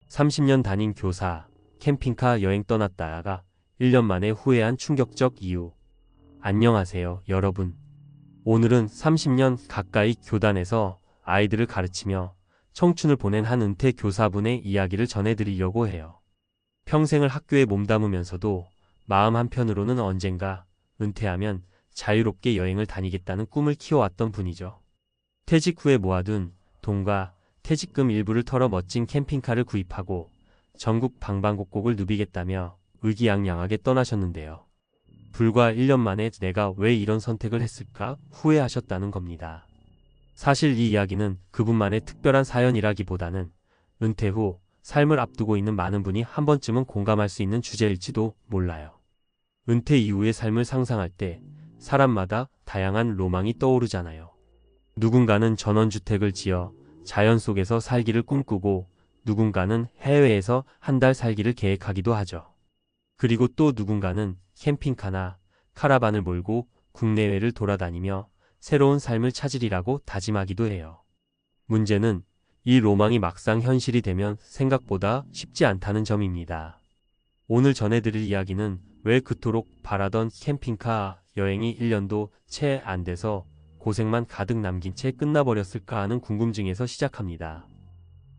30년 다닌 교사, 캠핑카 여행 떠났다가 1년 만에 후회한 충격적 이유. 안녕하세요, 여러분. 오늘은 30년 가까이 교단에서 아이들을 가르치며 청춘을 보낸 한 은퇴 교사분의 이야기를 전해드리려고 해요. 평생을 학교에 몸담으면서도 마음 한편으로는 언젠가 은퇴하면 자유롭게 여행을 다니겠다는 꿈을 키워왔던 분이죠. 퇴직 후에 모아둔 돈과 퇴직금 일부를 털어 멋진 캠핑카를 구입하고 전국 방방곡곡을 누비겠다며 의기양양하게 떠나셨는데요. 불과 1년 만에 내가 왜 이런 선택을 했을까 후회하셨다는 겁니다. 사실 이 이야기는 그분만의 특별한 사연이라기보다는 은퇴 후 삶을 앞두고 있는 많은 분이 한 번쯤은 공감할 수 있는 주제일지도 몰라요. 은퇴 이후의 삶을 상상할 때 사람마다 다양한 로망이 떠오르잖아요. 누군가는 전원주택을 지어 자연 속에서 살기를 꿈꾸고 누군가는 해외에서 한 달 살기를 계획하기도 하죠. 그리고 또 누군가는 캠핑카나 카라반을 몰고 국내외를 돌아다니며 새로운 삶을 찾으리라고 다짐하기도 해요. 문제는 이 로망이 막상 현실이 되면 생각보다 쉽지 않다는 점입니다. 오늘 전해드릴 이야기는 왜 그토록 바라던 캠핑카 여행이 1년도 채 안 돼서 고생만 가득 남긴 채 끝나버렸을까 하는 궁금증에서 시작합니다.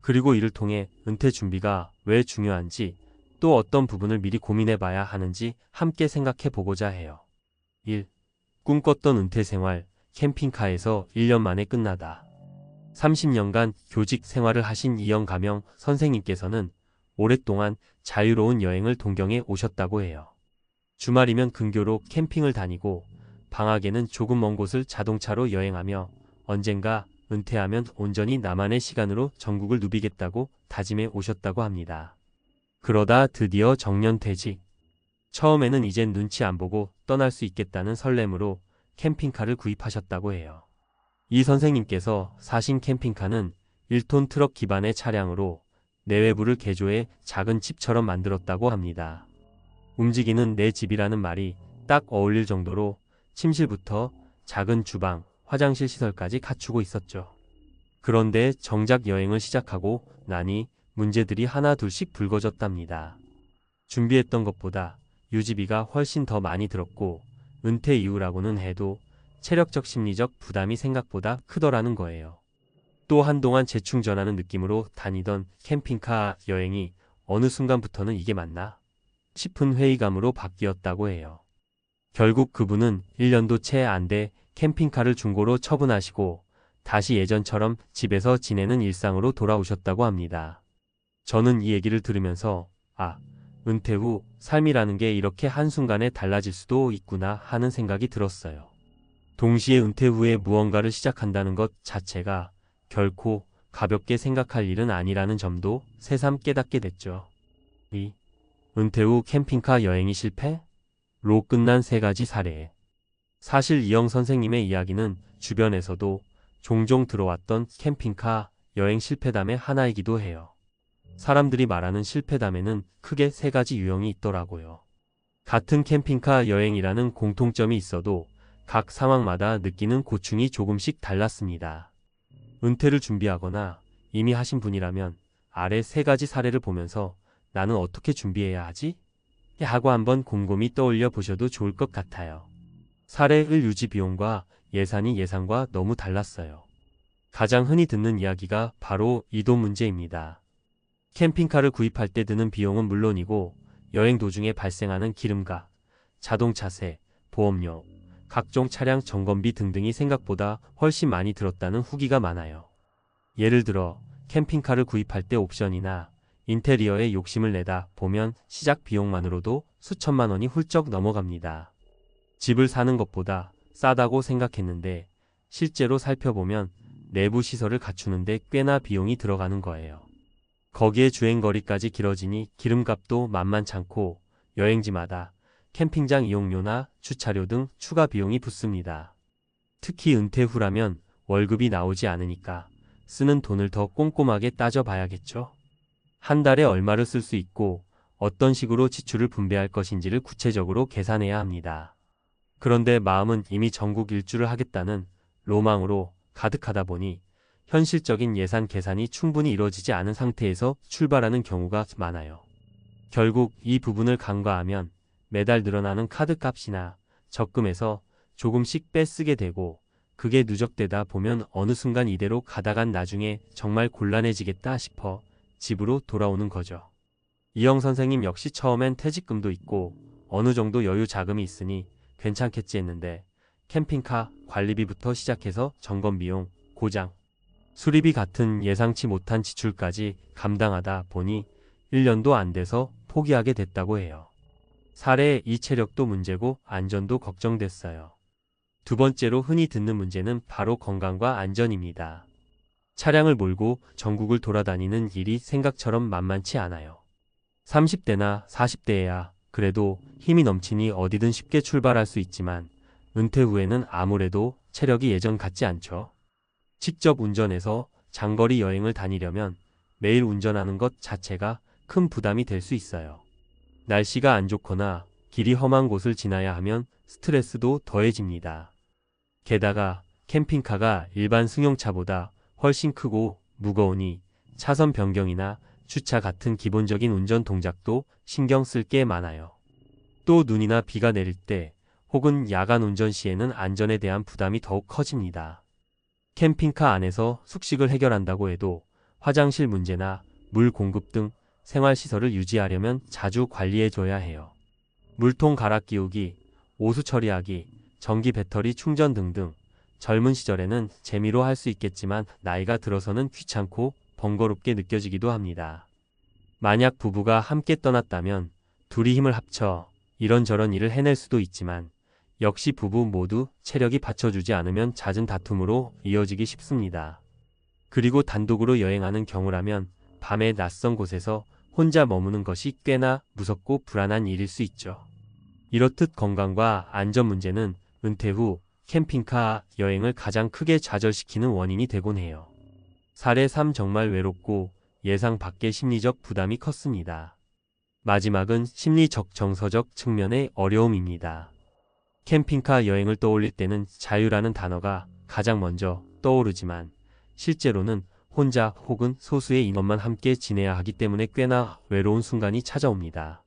그리고 이를 통해 은퇴 준비가 왜 중요한지 또 어떤 부분을 미리 고민해봐야 하는지 함께 생각해보고자 해요. 1. 꿈꿨던 은퇴 생활, 캠핑카에서 1년 만에 끝나다. 30년간 교직 생활을 하신 이영가명 선생님께서는 오랫동안 자유로운 여행을 동경해 오셨다고 해요. 주말이면 근교로 캠핑을 다니고 방학에는 조금 먼 곳을 자동차로 여행하며 언젠가 은퇴하면 온전히 나만의 시간으로 전국을 누비겠다고 다짐해 오셨다고 합니다. 그러다 드디어 정년퇴직. 처음에는 이젠 눈치 안 보고 떠날 수 있겠다는 설렘으로 캠핑카를 구입하셨다고 해요. 이 선생님께서 사신 캠핑카는 1톤 트럭 기반의 차량으로 내외부를 개조해 작은 집처럼 만들었다고 합니다. 움직이는 내 집이라는 말이 딱 어울릴 정도로 침실부터 작은 주방, 화장실 시설까지 갖추고 있었죠. 그런데 정작 여행을 시작하고 나니 문제들이 하나 둘씩 불거졌답니다. 준비했던 것보다 유지비가 훨씬 더 많이 들었고 은퇴 이후라고는 해도 체력적 심리적 부담이 생각보다 크더라는 거예요. 또 한동안 재충전하는 느낌으로 다니던 캠핑카 여행이 어느 순간부터는 이게 맞나 싶은 회의감으로 바뀌었다고 해요. 결국 그분은 1년도 채 안 돼 캠핑카를 중고로 처분하시고 다시 예전처럼 집에서 지내는 일상으로 돌아오셨다고 합니다. 저는 이 얘기를 들으면서 은퇴 후 삶이라는 게 이렇게 한순간에 달라질 수도 있구나 하는 생각이 들었어요. 동시에 은퇴 후에 무언가를 시작한다는 것 자체가 결코 가볍게 생각할 일은 아니라는 점도 새삼 깨닫게 됐죠. 2. 은퇴 후 캠핑카 여행이 실패? 로 끝난 3가지 사례. 사실 이영 선생님의 이야기는 주변에서도 종종 들어왔던 캠핑카 여행 실패담의 하나이기도 해요. 사람들이 말하는 실패담에는 크게 3가지 유형이 있더라고요. 같은 캠핑카 여행이라는 공통점이 있어도 각 상황마다 느끼는 고충이 조금씩 달랐습니다. 은퇴를 준비하거나 이미 하신 분이라면 아래 3가지 사례를 보면서 나는 어떻게 준비해야 하지? 하고 한번 곰곰이 떠올려 보셔도 좋을 것 같아요. 사례의 유지 비용과 예산이 예상과 너무 달랐어요. 가장 흔히 듣는 이야기가 바로 이동 문제입니다. 캠핑카를 구입할 때 드는 비용은 물론이고 여행 도중에 발생하는 기름값, 자동차세, 보험료, 각종 차량 점검비 등등이 생각보다 훨씬 많이 들었다는 후기가 많아요. 예를 들어 캠핑카를 구입할 때 옵션이나 인테리어에 욕심을 내다 보면 시작 비용만으로도 수천만 원이 훌쩍 넘어갑니다. 집을 사는 것보다 싸다고 생각했는데 실제로 살펴보면 내부 시설을 갖추는데 꽤나 비용이 들어가는 거예요. 거기에 주행거리까지 길어지니 기름값도 만만찮고 여행지마다 캠핑장 이용료나 주차료 등 추가 비용이 붙습니다. 특히 은퇴 후라면 월급이 나오지 않으니까 쓰는 돈을 더 꼼꼼하게 따져봐야겠죠. 한 달에 얼마를 쓸 수 있고 어떤 식으로 지출을 분배할 것인지를 구체적으로 계산해야 합니다. 그런데 마음은 이미 전국 일주를 하겠다는 로망으로 가득하다 보니 현실적인 예산 계산이 충분히 이루어지지 않은 상태에서 출발하는 경우가 많아요. 결국 이 부분을 간과하면 매달 늘어나는 카드값이나 적금에서 조금씩 빼쓰게 되고 그게 누적되다 보면 어느 순간 이대로 가다간 나중에 정말 곤란해지겠다 싶어 집으로 돌아오는 거죠. 이영 선생님 역시 처음엔 퇴직금도 있고 어느 정도 여유 자금이 있으니 괜찮겠지 했는데 캠핑카 관리비부터 시작해서 점검비용, 고장, 수리비 같은 예상치 못한 지출까지 감당하다 보니 1년도 안 돼서 포기하게 됐다고 해요. 사례의 이 체력도 문제고 안전도 걱정됐어요. 두 번째로 흔히 듣는 문제는 바로 건강과 안전입니다. 차량을 몰고 전국을 돌아다니는 일이 생각처럼 만만치 않아요. 30대나 40대에야 그래도 힘이 넘치니 어디든 쉽게 출발할 수 있지만 은퇴 후에는 아무래도 체력이 예전 같지 않죠. 직접 운전해서 장거리 여행을 다니려면 매일 운전하는 것 자체가 큰 부담이 될 수 있어요. 날씨가 안 좋거나 길이 험한 곳을 지나야 하면 스트레스도 더해집니다. 게다가 캠핑카가 일반 승용차보다 훨씬 크고 무거우니 차선 변경이나 주차 같은 기본적인 운전 동작도 신경 쓸 게 많아요. 또 눈이나 비가 내릴 때 혹은 야간 운전 시에는 안전에 대한 부담이 더욱 커집니다. 캠핑카 안에서 숙식을 해결한다고 해도 화장실 문제나 물 공급 등 생활시설을 유지하려면 자주 관리해줘야 해요. 물통 갈아 끼우기, 오수 처리하기, 전기 배터리 충전 등등 젊은 시절에는 재미로 할 수 있겠지만 나이가 들어서는 귀찮고 번거롭게 느껴지기도 합니다. 만약 부부가 함께 떠났다면 둘이 힘을 합쳐 이런저런 일을 해낼 수도 있지만 역시 부부 모두 체력이 받쳐주지 않으면 잦은 다툼으로 이어지기 쉽습니다. 그리고 단독으로 여행하는 경우라면 밤에 낯선 곳에서 혼자 머무는 것이 꽤나 무섭고 불안한 일일 수 있죠. 이렇듯 건강과 안전 문제는 은퇴 후 캠핑카 여행을 가장 크게 좌절시키는 원인이 되곤 해요. 사례 3 정말 외롭고 예상 밖의 심리적 부담이 컸습니다. 마지막은 심리적 정서적 측면의 어려움입니다. 캠핑카 여행을 떠올릴 때는 자유라는 단어가 가장 먼저 떠오르지만 실제로는 혼자 혹은 소수의 인원만 함께 지내야 하기 때문에 꽤나 외로운 순간이 찾아옵니다.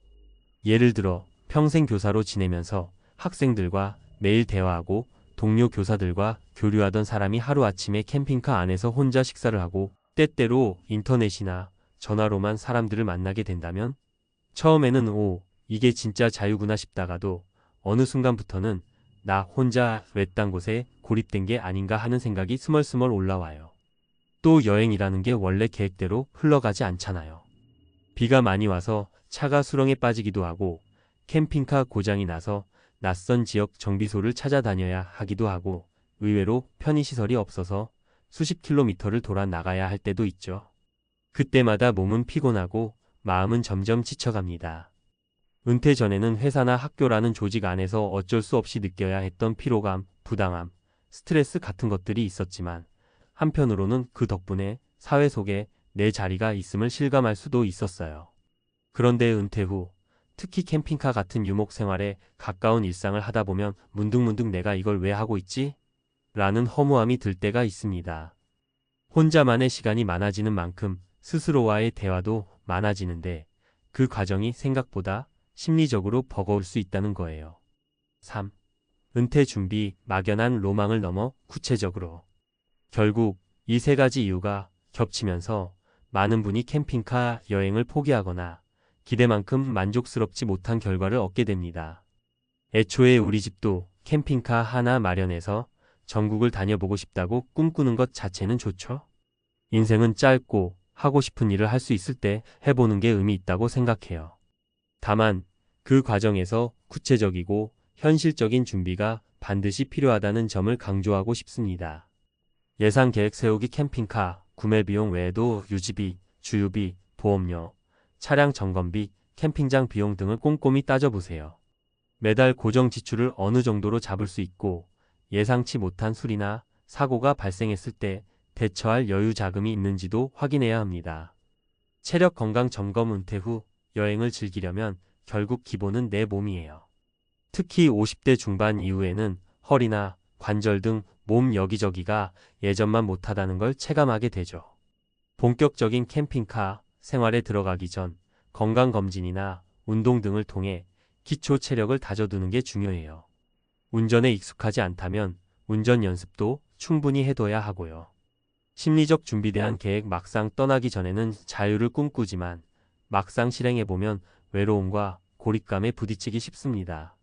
예를 들어 평생 교사로 지내면서 학생들과 매일 대화하고 동료 교사들과 교류하던 사람이 하루아침에 캠핑카 안에서 혼자 식사를 하고 때때로 인터넷이나 전화로만 사람들을 만나게 된다면 처음에는 이게 진짜 자유구나 싶다가도 어느 순간부터는 나 혼자 외딴 곳에 고립된 게 아닌가 하는 생각이 스멀스멀 올라와요. 또 여행이라는 게 원래 계획대로 흘러가지 않잖아요. 비가 많이 와서 차가 수렁에 빠지기도 하고 캠핑카 고장이 나서 낯선 지역 정비소를 찾아다녀야 하기도 하고 의외로 편의시설이 없어서 수십 킬로미터를 돌아 나가야 할 때도 있죠. 그때마다 몸은 피곤하고 마음은 점점 지쳐갑니다. 은퇴 전에는 회사나 학교라는 조직 안에서 어쩔 수 없이 느껴야 했던 피로감, 부당함, 스트레스 같은 것들이 있었지만 한편으로는 그 덕분에 사회 속에 내 자리가 있음을 실감할 수도 있었어요. 그런데 은퇴 후 특히 캠핑카 같은 유목 생활에 가까운 일상을 하다 보면 문득문득 내가 이걸 왜 하고 있지? 라는 허무함이 들 때가 있습니다. 혼자만의 시간이 많아지는 만큼 스스로와의 대화도 많아지는데 그 과정이 생각보다 심리적으로 버거울 수 있다는 거예요. 3. 은퇴 준비, 막연한 로망을 넘어 구체적으로. 결국 이 세 가지 이유가 겹치면서 많은 분이 캠핑카 여행을 포기하거나 기대만큼 만족스럽지 못한 결과를 얻게 됩니다. 애초에 우리 집도 캠핑카 하나 마련해서 전국을 다녀보고 싶다고 꿈꾸는 것 자체는 좋죠. 인생은 짧고 하고 싶은 일을 할 수 있을 때 해보는 게 의미 있다고 생각해요. 다만 그 과정에서 구체적이고 현실적인 준비가 반드시 필요하다는 점을 강조하고 싶습니다. 예산 계획 세우기 캠핑카 구매 비용 외에도 유지비, 주유비, 보험료, 차량 점검비, 캠핑장 비용 등을 꼼꼼히 따져보세요. 매달 고정 지출을 어느 정도로 잡을 수 있고 예상치 못한 수리나 사고가 발생했을 때 대처할 여유 자금이 있는지도 확인해야 합니다. 체력 건강 점검 은퇴 후 여행을 즐기려면 결국 기본은 내 몸이에요. 특히 50대 중반 이후에는 허리나 관절 등 몸 여기저기가 예전만 못하다는 걸 체감하게 되죠. 본격적인 캠핑카 생활에 들어가기 전 건강검진이나 운동 등을 통해 기초 체력을 다져두는 게 중요해요. 운전에 익숙하지 않다면 운전 연습도 충분히 해둬야 하고요. 심리적 준비에 대한 계획 막상 떠나기 전에는 자유를 꿈꾸지만 막상 실행해보면 외로움과 고립감에 부딪히기 쉽습니다.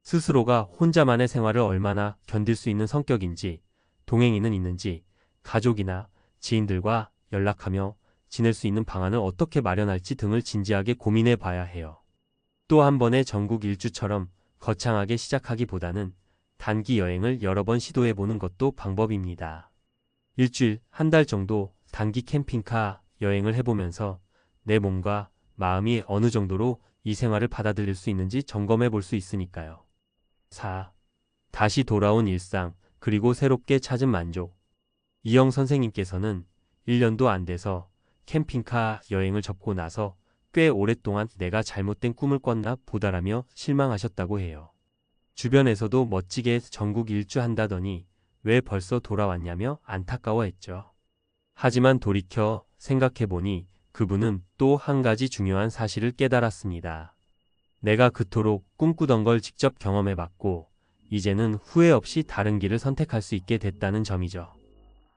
스스로가 혼자만의 생활을 얼마나 견딜 수 있는 성격인지, 동행인은 있는지, 가족이나 지인들과 연락하며 지낼 수 있는 방안을 어떻게 마련할지 등을 진지하게 고민해 봐야 해요. 또 한 번의 전국 일주처럼 거창하게 시작하기보다는 단기 여행을 여러 번 시도해 보는 것도 방법입니다. 일주일, 한 달 정도 단기 캠핑카 여행을 해보면서 내 몸과 마음이 어느 정도로 이 생활을 받아들일 수 있는지 점검해 볼 수 있으니까요. 4. 다시 돌아온 일상, 그리고 새롭게 찾은 만족. 이영 선생님께서는 1년도 안 돼서 캠핑카 여행을 접고 나서 꽤 오랫동안 내가 잘못된 꿈을 꿨나 보다라며 실망하셨다고 해요. 주변에서도 멋지게 전국 일주한다더니 왜 벌써 돌아왔냐며 안타까워했죠. 하지만 돌이켜 생각해보니 그분은 또 한 가지 중요한 사실을 깨달았습니다. 내가 그토록 꿈꾸던 걸 직접 경험해봤고 이제는 후회 없이 다른 길을 선택할 수 있게 됐다는 점이죠.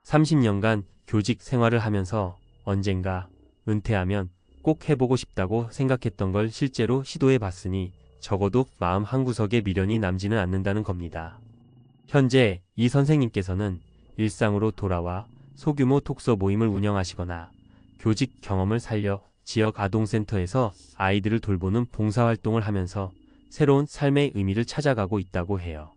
30년간 교직 생활을 하면서 언젠가 은퇴하면 꼭 해보고 싶다고 생각했던 걸 실제로 시도해봤으니 적어도 마음 한구석에 미련이 남지는 않는다는 겁니다. 현재 이 선생님께서는 일상으로 돌아와 소규모 독서 모임을 운영하시거나 교직 경험을 살려 지역 아동센터에서 아이들을 돌보는 봉사활동을 하면서 새로운 삶의 의미를 찾아가고 있다고 해요.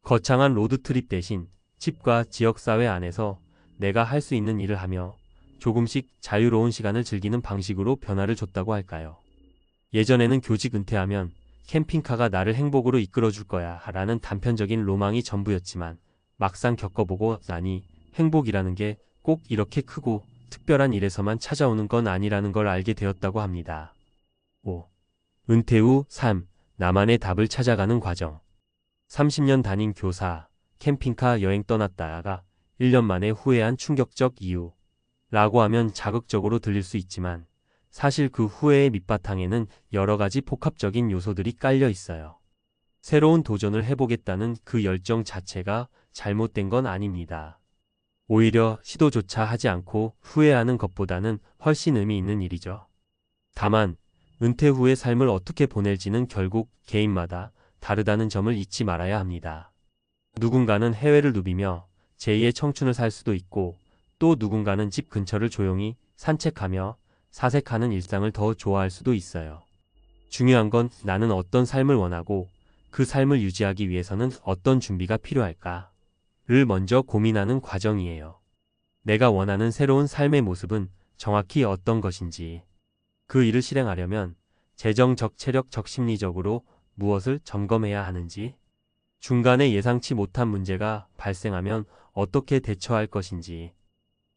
거창한 로드트립 대신 집과 지역사회 안에서 내가 할 수 있는 일을 하며 조금씩 자유로운 시간을 즐기는 방식으로 변화를 줬다고 할까요? 예전에는 교직 은퇴하면 캠핑카가 나를 행복으로 이끌어줄 거야 라는 단편적인 로망이 전부였지만 막상 겪어보고 나니 행복이라는 게 꼭 이렇게 크고 특별한 일에서만 찾아오는 건 아니라는 걸 알게 되었다고 합니다. 5. 은퇴 후 삶, 나만의 답을 찾아가는 과정. 30년 다닌 교사, 캠핑카 여행 떠났다가 1년 만에 후회한 충격적 이유 라고 하면 자극적으로 들릴 수 있지만 사실 그 후회의 밑바탕에는 여러 가지 복합적인 요소들이 깔려 있어요. 새로운 도전을 해보겠다는 그 열정 자체가 잘못된 건 아닙니다. 오히려 시도조차 하지 않고 후회하는 것보다는 훨씬 의미 있는 일이죠. 다만 은퇴 후의 삶을 어떻게 보낼지는 결국 개인마다 다르다는 점을 잊지 말아야 합니다. 누군가는 해외를 누비며 제2의 청춘을 살 수도 있고 또 누군가는 집 근처를 조용히 산책하며 사색하는 일상을 더 좋아할 수도 있어요. 중요한 건 나는 어떤 삶을 원하고 그 삶을 유지하기 위해서는 어떤 준비가 필요할까? 를 먼저 고민하는 과정이에요. 내가 원하는 새로운 삶의 모습은 정확히 어떤 것인지, 그 일을 실행하려면 재정적, 체력적, 심리적으로 무엇을 점검해야 하는지, 중간에 예상치 못한 문제가 발생하면 어떻게 대처할 것인지,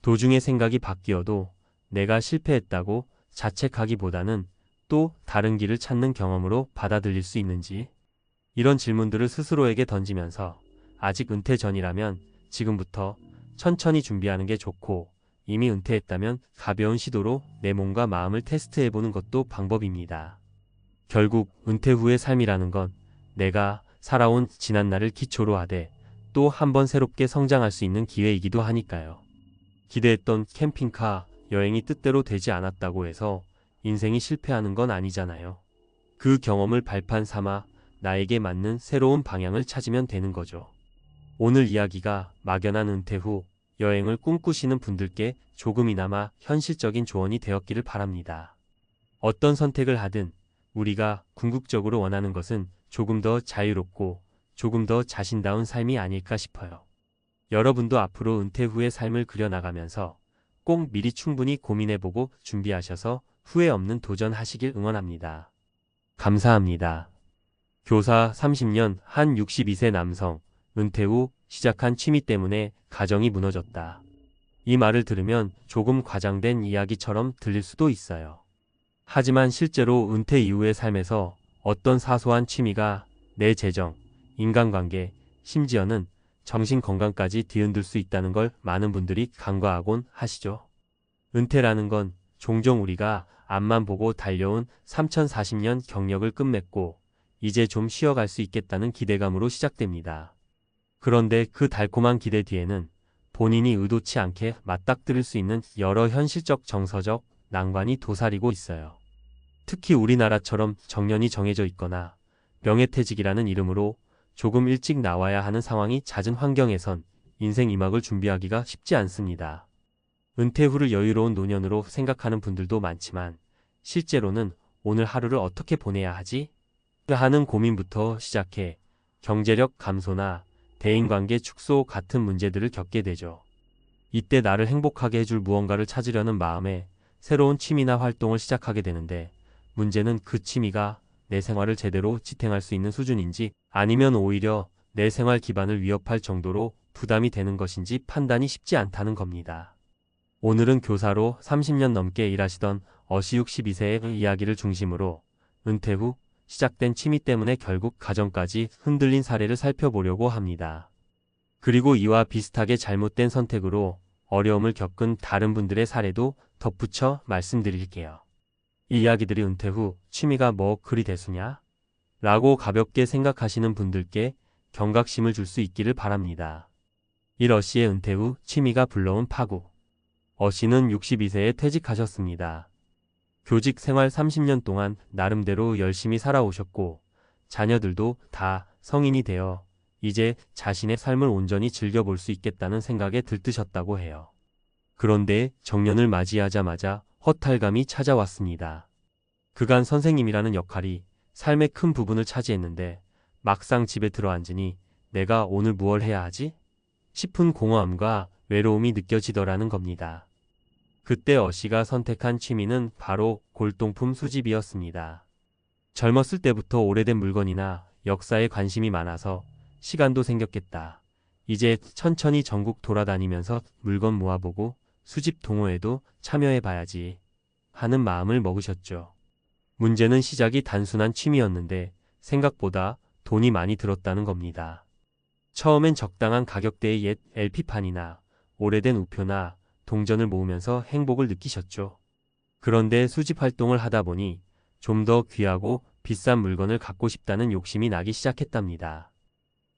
도중에 생각이 바뀌어도 내가 실패했다고 자책하기보다는 또 다른 길을 찾는 경험으로 받아들일 수 있는지, 이런 질문들을 스스로에게 던지면서 아직 은퇴 전이라면 지금부터 천천히 준비하는 게 좋고 이미 은퇴했다면 가벼운 시도로 내 몸과 마음을 테스트해보는 것도 방법입니다. 결국 은퇴 후의 삶이라는 건 내가 살아온 지난날을 기초로 하되 또 한 번 새롭게 성장할 수 있는 기회이기도 하니까요. 기대했던 캠핑카 여행이 뜻대로 되지 않았다고 해서 인생이 실패하는 건 아니잖아요. 그 경험을 발판 삼아 나에게 맞는 새로운 방향을 찾으면 되는 거죠. 오늘 이야기가 막연한 은퇴 후 여행을 꿈꾸시는 분들께 조금이나마 현실적인 조언이 되었기를 바랍니다. 어떤 선택을 하든 우리가 궁극적으로 원하는 것은 조금 더 자유롭고 조금 더 자신다운 삶이 아닐까 싶어요. 여러분도 앞으로 은퇴 후의 삶을 그려나가면서 꼭 미리 충분히 고민해보고 준비하셔서 후회 없는 도전하시길 응원합니다. 감사합니다. 교사 30년 한 62세 남성, 은퇴 후 시작한 취미 때문에 가정이 무너졌다. 이 말을 들으면 조금 과장된 이야기처럼 들릴 수도 있어요. 하지만 실제로 은퇴 이후의 삶에서 어떤 사소한 취미가 내 재정, 인간관계, 심지어는 정신 건강까지 뒤흔들 수 있다는 걸 많은 분들이 간과하곤 하시죠. 은퇴라는 건 종종 우리가 앞만 보고 달려온 3040년 경력을 끝맺고 이제 좀 쉬어갈 수 있겠다는 기대감으로 시작됩니다. 그런데 그 달콤한 기대 뒤에는 본인이 의도치 않게 맞닥뜨릴 수 있는 여러 현실적 정서적 난관이 도사리고 있어요. 특히 우리나라처럼 정년이 정해져 있거나 명예퇴직이라는 이름으로 조금 일찍 나와야 하는 상황이 잦은 환경에선 인생 2막을 준비하기가 쉽지 않습니다. 은퇴 후를 여유로운 노년으로 생각하는 분들도 많지만 실제로는 오늘 하루를 어떻게 보내야 하지? 하는 고민부터 시작해 경제력 감소나 대인관계 축소 같은 문제들을 겪게 되죠. 이때 나를 행복하게 해줄 무언가를 찾으려는 마음에 새로운 취미나 활동을 시작하게 되는데 문제는 그 취미가 내 생활을 제대로 지탱할 수 있는 수준인지 아니면 오히려 내 생활 기반을 위협할 정도로 부담이 되는 것인지 판단이 쉽지 않다는 겁니다. 오늘은 교사로 30년 넘게 일하시던 어시 62세의 이야기를 중심으로 은퇴 후 시작된 취미 때문에 결국 가정까지 흔들린 사례를 살펴보려고 합니다. 그리고 이와 비슷하게 잘못된 선택으로 어려움을 겪은 다른 분들의 사례도 덧붙여 말씀드릴게요. 이 이야기들이 은퇴 후 취미가 뭐 그리 대수냐? 라고 가볍게 생각하시는 분들께 경각심을 줄 수 있기를 바랍니다. 어씨의 은퇴 후 취미가 불러온 파국. 어씨는 62세에 퇴직하셨습니다. 교직 생활 30년 동안 나름대로 열심히 살아오셨고 자녀들도 다 성인이 되어 이제 자신의 삶을 온전히 즐겨볼 수 있겠다는 생각에 들뜨셨다고 해요. 그런데 정년을 맞이하자마자 허탈감이 찾아왔습니다. 그간 선생님이라는 역할이 삶의 큰 부분을 차지했는데 막상 집에 들어앉으니 내가 오늘 무얼 해야 하지? 싶은 공허함과 외로움이 느껴지더라는 겁니다. 그때 어씨가 선택한 취미는 바로 골동품 수집이었습니다. 젊었을 때부터 오래된 물건이나 역사에 관심이 많아서 시간도 생겼겠다. 이제 천천히 전국 돌아다니면서 물건 모아보고 수집 동호회도 참여해봐야지 하는 마음을 먹으셨죠. 문제는 시작이 단순한 취미였는데 생각보다 돈이 많이 들었다는 겁니다. 처음엔 적당한 가격대의 옛 LP판이나 오래된 우표나 동전을 모으면서 행복을 느끼셨죠. 그런데 수집 활동을 하다 보니 좀 더 귀하고 비싼 물건을 갖고 싶다는 욕심이 나기 시작했답니다.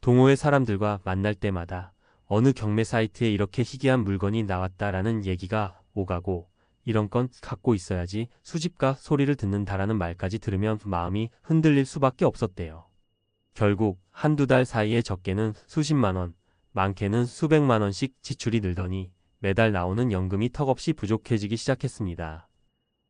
동호회 사람들과 만날 때마다 어느 경매 사이트에 이렇게 희귀한 물건이 나왔다라는 얘기가 오가고 이런 건 갖고 있어야지 수집가 소리를 듣는다라는 말까지 들으면 마음이 흔들릴 수밖에 없었대요. 결국 한두 달 사이에 적게는 수십만 원, 많게는 수백만 원씩 지출이 늘더니 매달 나오는 연금이 턱없이 부족해지기 시작했습니다.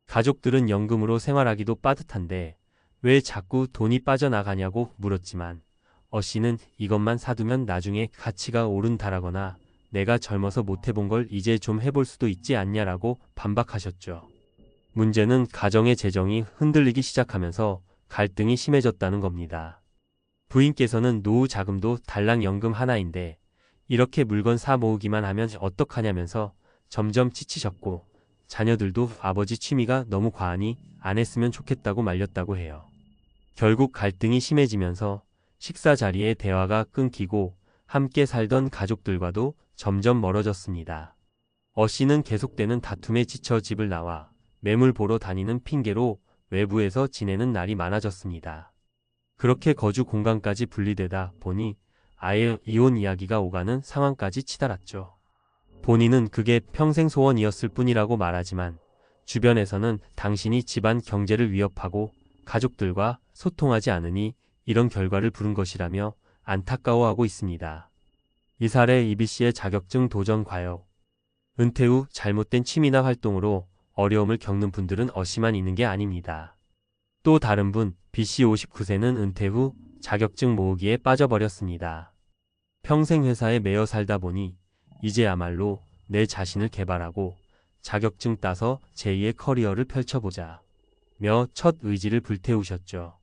가족들은 연금으로 생활하기도 빠듯한데 왜 자꾸 돈이 빠져나가냐고 물었지만 어씨는 이것만 사두면 나중에 가치가 오른다라거나 내가 젊어서 못해본 걸 이제 좀 해볼 수도 있지 않냐라고 반박하셨죠. 문제는 가정의 재정이 흔들리기 시작하면서 갈등이 심해졌다는 겁니다. 부인께서는 노후 자금도 달랑 연금 하나인데 이렇게 물건 사 모으기만 하면 어떡하냐면서 점점 지치셨고 자녀들도 아버지 취미가 너무 과하니 안 했으면 좋겠다고 말렸다고 해요. 결국 갈등이 심해지면서 식사 자리에 대화가 끊기고 함께 살던 가족들과도 점점 멀어졌습니다. 어씨는 계속되는 다툼에 지쳐 집을 나와 매물 보러 다니는 핑계로 외부에서 지내는 날이 많아졌습니다. 그렇게 거주 공간까지 분리되다 보니 아예 이혼 이야기가 오가는 상황까지 치달았죠. 본인은 그게 평생 소원이었을 뿐이라고 말하지만 주변에서는 당신이 집안 경제를 위협하고 가족들과 소통하지 않으니 이런 결과를 부른 것이라며 안타까워하고 있습니다. 이 사례 이비씨의 자격증 도전 과역. 은퇴 후 잘못된 취미나 활동으로 어려움을 겪는 분들은 어씨만 있는 게 아닙니다. 또 다른 분 B씨 59세는 은퇴 후 자격증 모으기에 빠져버렸습니다. 평생 회사에 매여 살다 보니 이제야말로 내 자신을 개발하고 자격증 따서 제2의 커리어를 펼쳐보자 며 첫 의지를 불태우셨죠.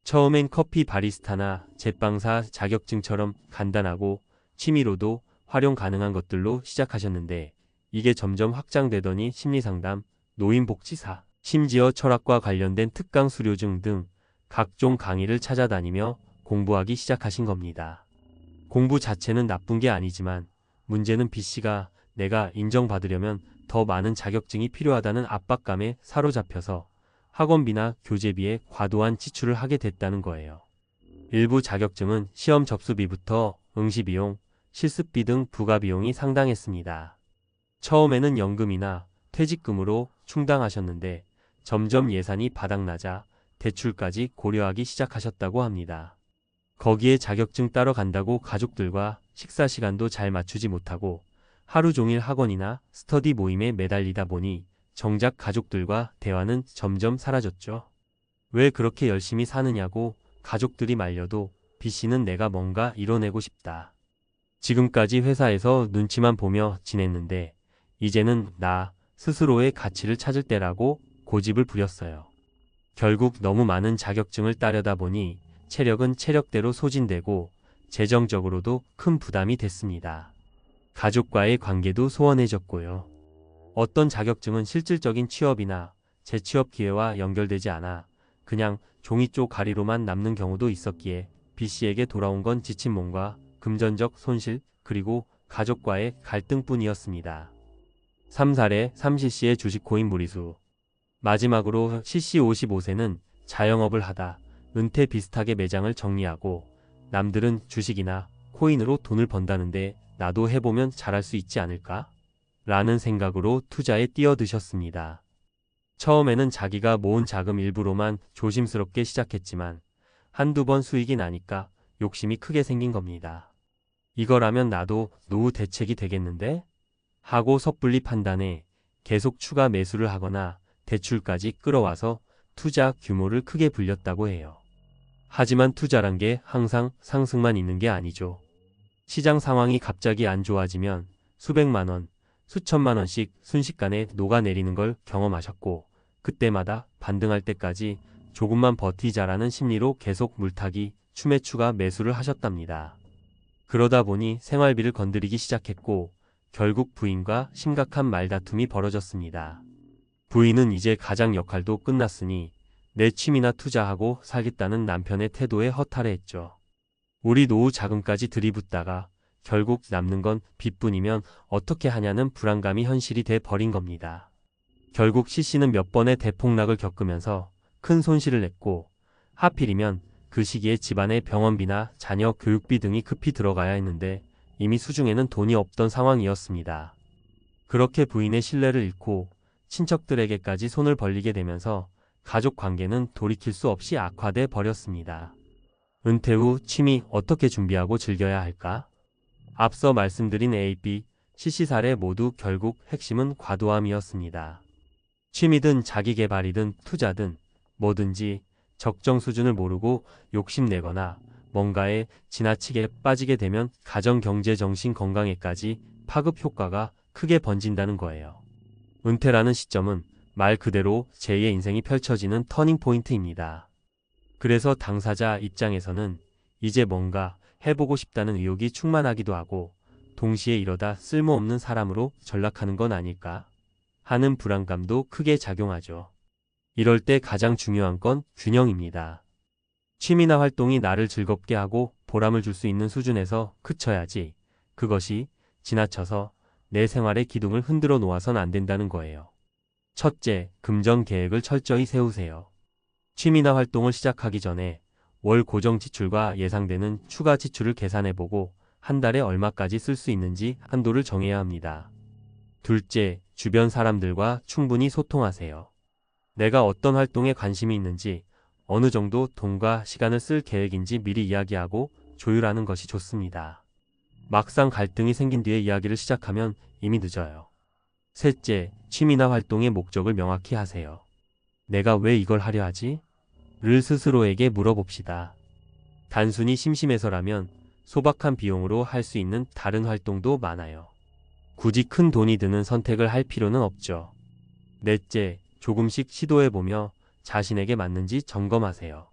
처음엔 커피 바리스타나 제빵사 자격증처럼 간단하고 취미로도 활용 가능한 것들로 시작하셨는데 이게 점점 확장되더니 심리상담, 노인복지사, 심지어 철학과 관련된 특강 수료증 등 각종 강의를 찾아다니며 공부하기 시작하신 겁니다. 공부 자체는 나쁜 게 아니지만 문제는 B씨가 내가 인정받으려면 더 많은 자격증이 필요하다는 압박감에 사로잡혀서 학원비나 교재비에 과도한 지출을 하게 됐다는 거예요. 일부 자격증은 시험 접수비부터 응시비용, 실습비 등 부가비용이 상당했습니다. 처음에는 연금이나 퇴직금으로 충당하셨는데 점점 예산이 바닥나자 대출까지 고려하기 시작하셨다고 합니다. 거기에 자격증 따러 간다고 가족들과 식사 시간도 잘 맞추지 못하고 하루 종일 학원이나 스터디 모임에 매달리다 보니 정작 가족들과 대화는 점점 사라졌죠. 왜 그렇게 열심히 사느냐고 가족들이 말려도 B씨는 내가 뭔가 이뤄내고 싶다. 지금까지 회사에서 눈치만 보며 지냈는데 이제는 나 스스로의 가치를 찾을 때라고 고집을 부렸어요. 결국 너무 많은 자격증을 따려다 보니 체력은 체력대로 소진되고 재정적으로도 큰 부담이 됐습니다. 가족과의 관계도 소원해졌고요. 어떤 자격증은 실질적인 취업이나 재취업 기회와 연결되지 않아 그냥 종이 쪼가리로만 남는 경우도 있었기에 B씨에게 돌아온 건 지친 몸과 금전적 손실 그리고 가족과의 갈등뿐이었습니다. 3사례 3CC의 주식 코인 무리수. 마지막으로 CC 55세는 자영업을 하다 은퇴 비슷하게 매장을 정리하고 남들은 주식이나 코인으로 돈을 번다는데 나도 해보면 잘할 수 있지 않을까? 라는 생각으로 투자에 뛰어드셨습니다. 처음에는 자기가 모은 자금 일부로만 조심스럽게 시작했지만 한두 번 수익이 나니까 욕심이 크게 생긴 겁니다. 이거라면 나도 노후 대책이 되겠는데? 하고 섣불리 판단해 계속 추가 매수를 하거나 대출까지 끌어와서 투자 규모를 크게 불렸다고 해요. 하지만 투자란 게 항상 상승만 있는 게 아니죠. 시장 상황이 갑자기 안 좋아지면 수백만 원, 수천만 원씩 순식간에 녹아내리는 걸 경험하셨고 그때마다 반등할 때까지 조금만 버티자라는 심리로 계속 물타기, 춤에 추가 매수를 하셨답니다. 그러다 보니 생활비를 건드리기 시작했고 결국 부인과 심각한 말다툼이 벌어졌습니다. 부인은 이제 가장 역할도 끝났으니 내 취미나 투자하고 살겠다는 남편의 태도에 허탈해했죠. 우리 노후 자금까지 들이붓다가 결국 남는 건 빚뿐이면 어떻게 하냐는 불안감이 현실이 돼 버린 겁니다. 결국 C씨는 몇 번의 대폭락을 겪으면서 큰 손실을 냈고 하필이면 그 시기에 집안의 병원비나 자녀 교육비 등이 급히 들어가야 했는데 이미 수중에는 돈이 없던 상황이었습니다. 그렇게 부인의 신뢰를 잃고 친척들에게까지 손을 벌리게 되면서 가족 관계는 돌이킬 수 없이 악화돼 버렸습니다. 은퇴 후 취미 어떻게 준비하고 즐겨야 할까? 앞서 말씀드린 A, B, CC 사례 모두 결국 핵심은 과도함이었습니다. 취미든 자기계발이든 투자든 뭐든지 적정 수준을 모르고 욕심내거나 뭔가에 지나치게 빠지게 되면 가정, 경제, 정신 건강에까지 파급 효과가 크게 번진다는 거예요. 은퇴라는 시점은 말 그대로 제2의 인생이 펼쳐지는 터닝포인트입니다. 그래서 당사자 입장에서는 이제 뭔가 해보고 싶다는 의욕이 충만하기도 하고 동시에 이러다 쓸모없는 사람으로 전락하는 건 아닐까 하는 불안감도 크게 작용하죠. 이럴 때 가장 중요한 건 균형입니다. 취미나 활동이 나를 즐겁게 하고 보람을 줄 수 있는 수준에서 그쳐야지 그것이 지나쳐서 내 생활의 기둥을 흔들어 놓아선 안 된다는 거예요. 첫째, 금전 계획을 철저히 세우세요. 취미나 활동을 시작하기 전에 월 고정 지출과 예상되는 추가 지출을 계산해보고 한 달에 얼마까지 쓸 수 있는지 한도를 정해야 합니다. 둘째, 주변 사람들과 충분히 소통하세요. 내가 어떤 활동에 관심이 있는지, 어느 정도 돈과 시간을 쓸 계획인지 미리 이야기하고 조율하는 것이 좋습니다. 막상 갈등이 생긴 뒤에 이야기를 시작하면 이미 늦어요. 셋째, 취미나 활동의 목적을 명확히 하세요. 내가 왜 이걸 하려 하지? 를 스스로에게 물어봅시다. 단순히 심심해서라면 소박한 비용으로 할 수 있는 다른 활동도 많아요. 굳이 큰 돈이 드는 선택을 할 필요는 없죠. 넷째, 조금씩 시도해보며 자신에게 맞는지 점검하세요.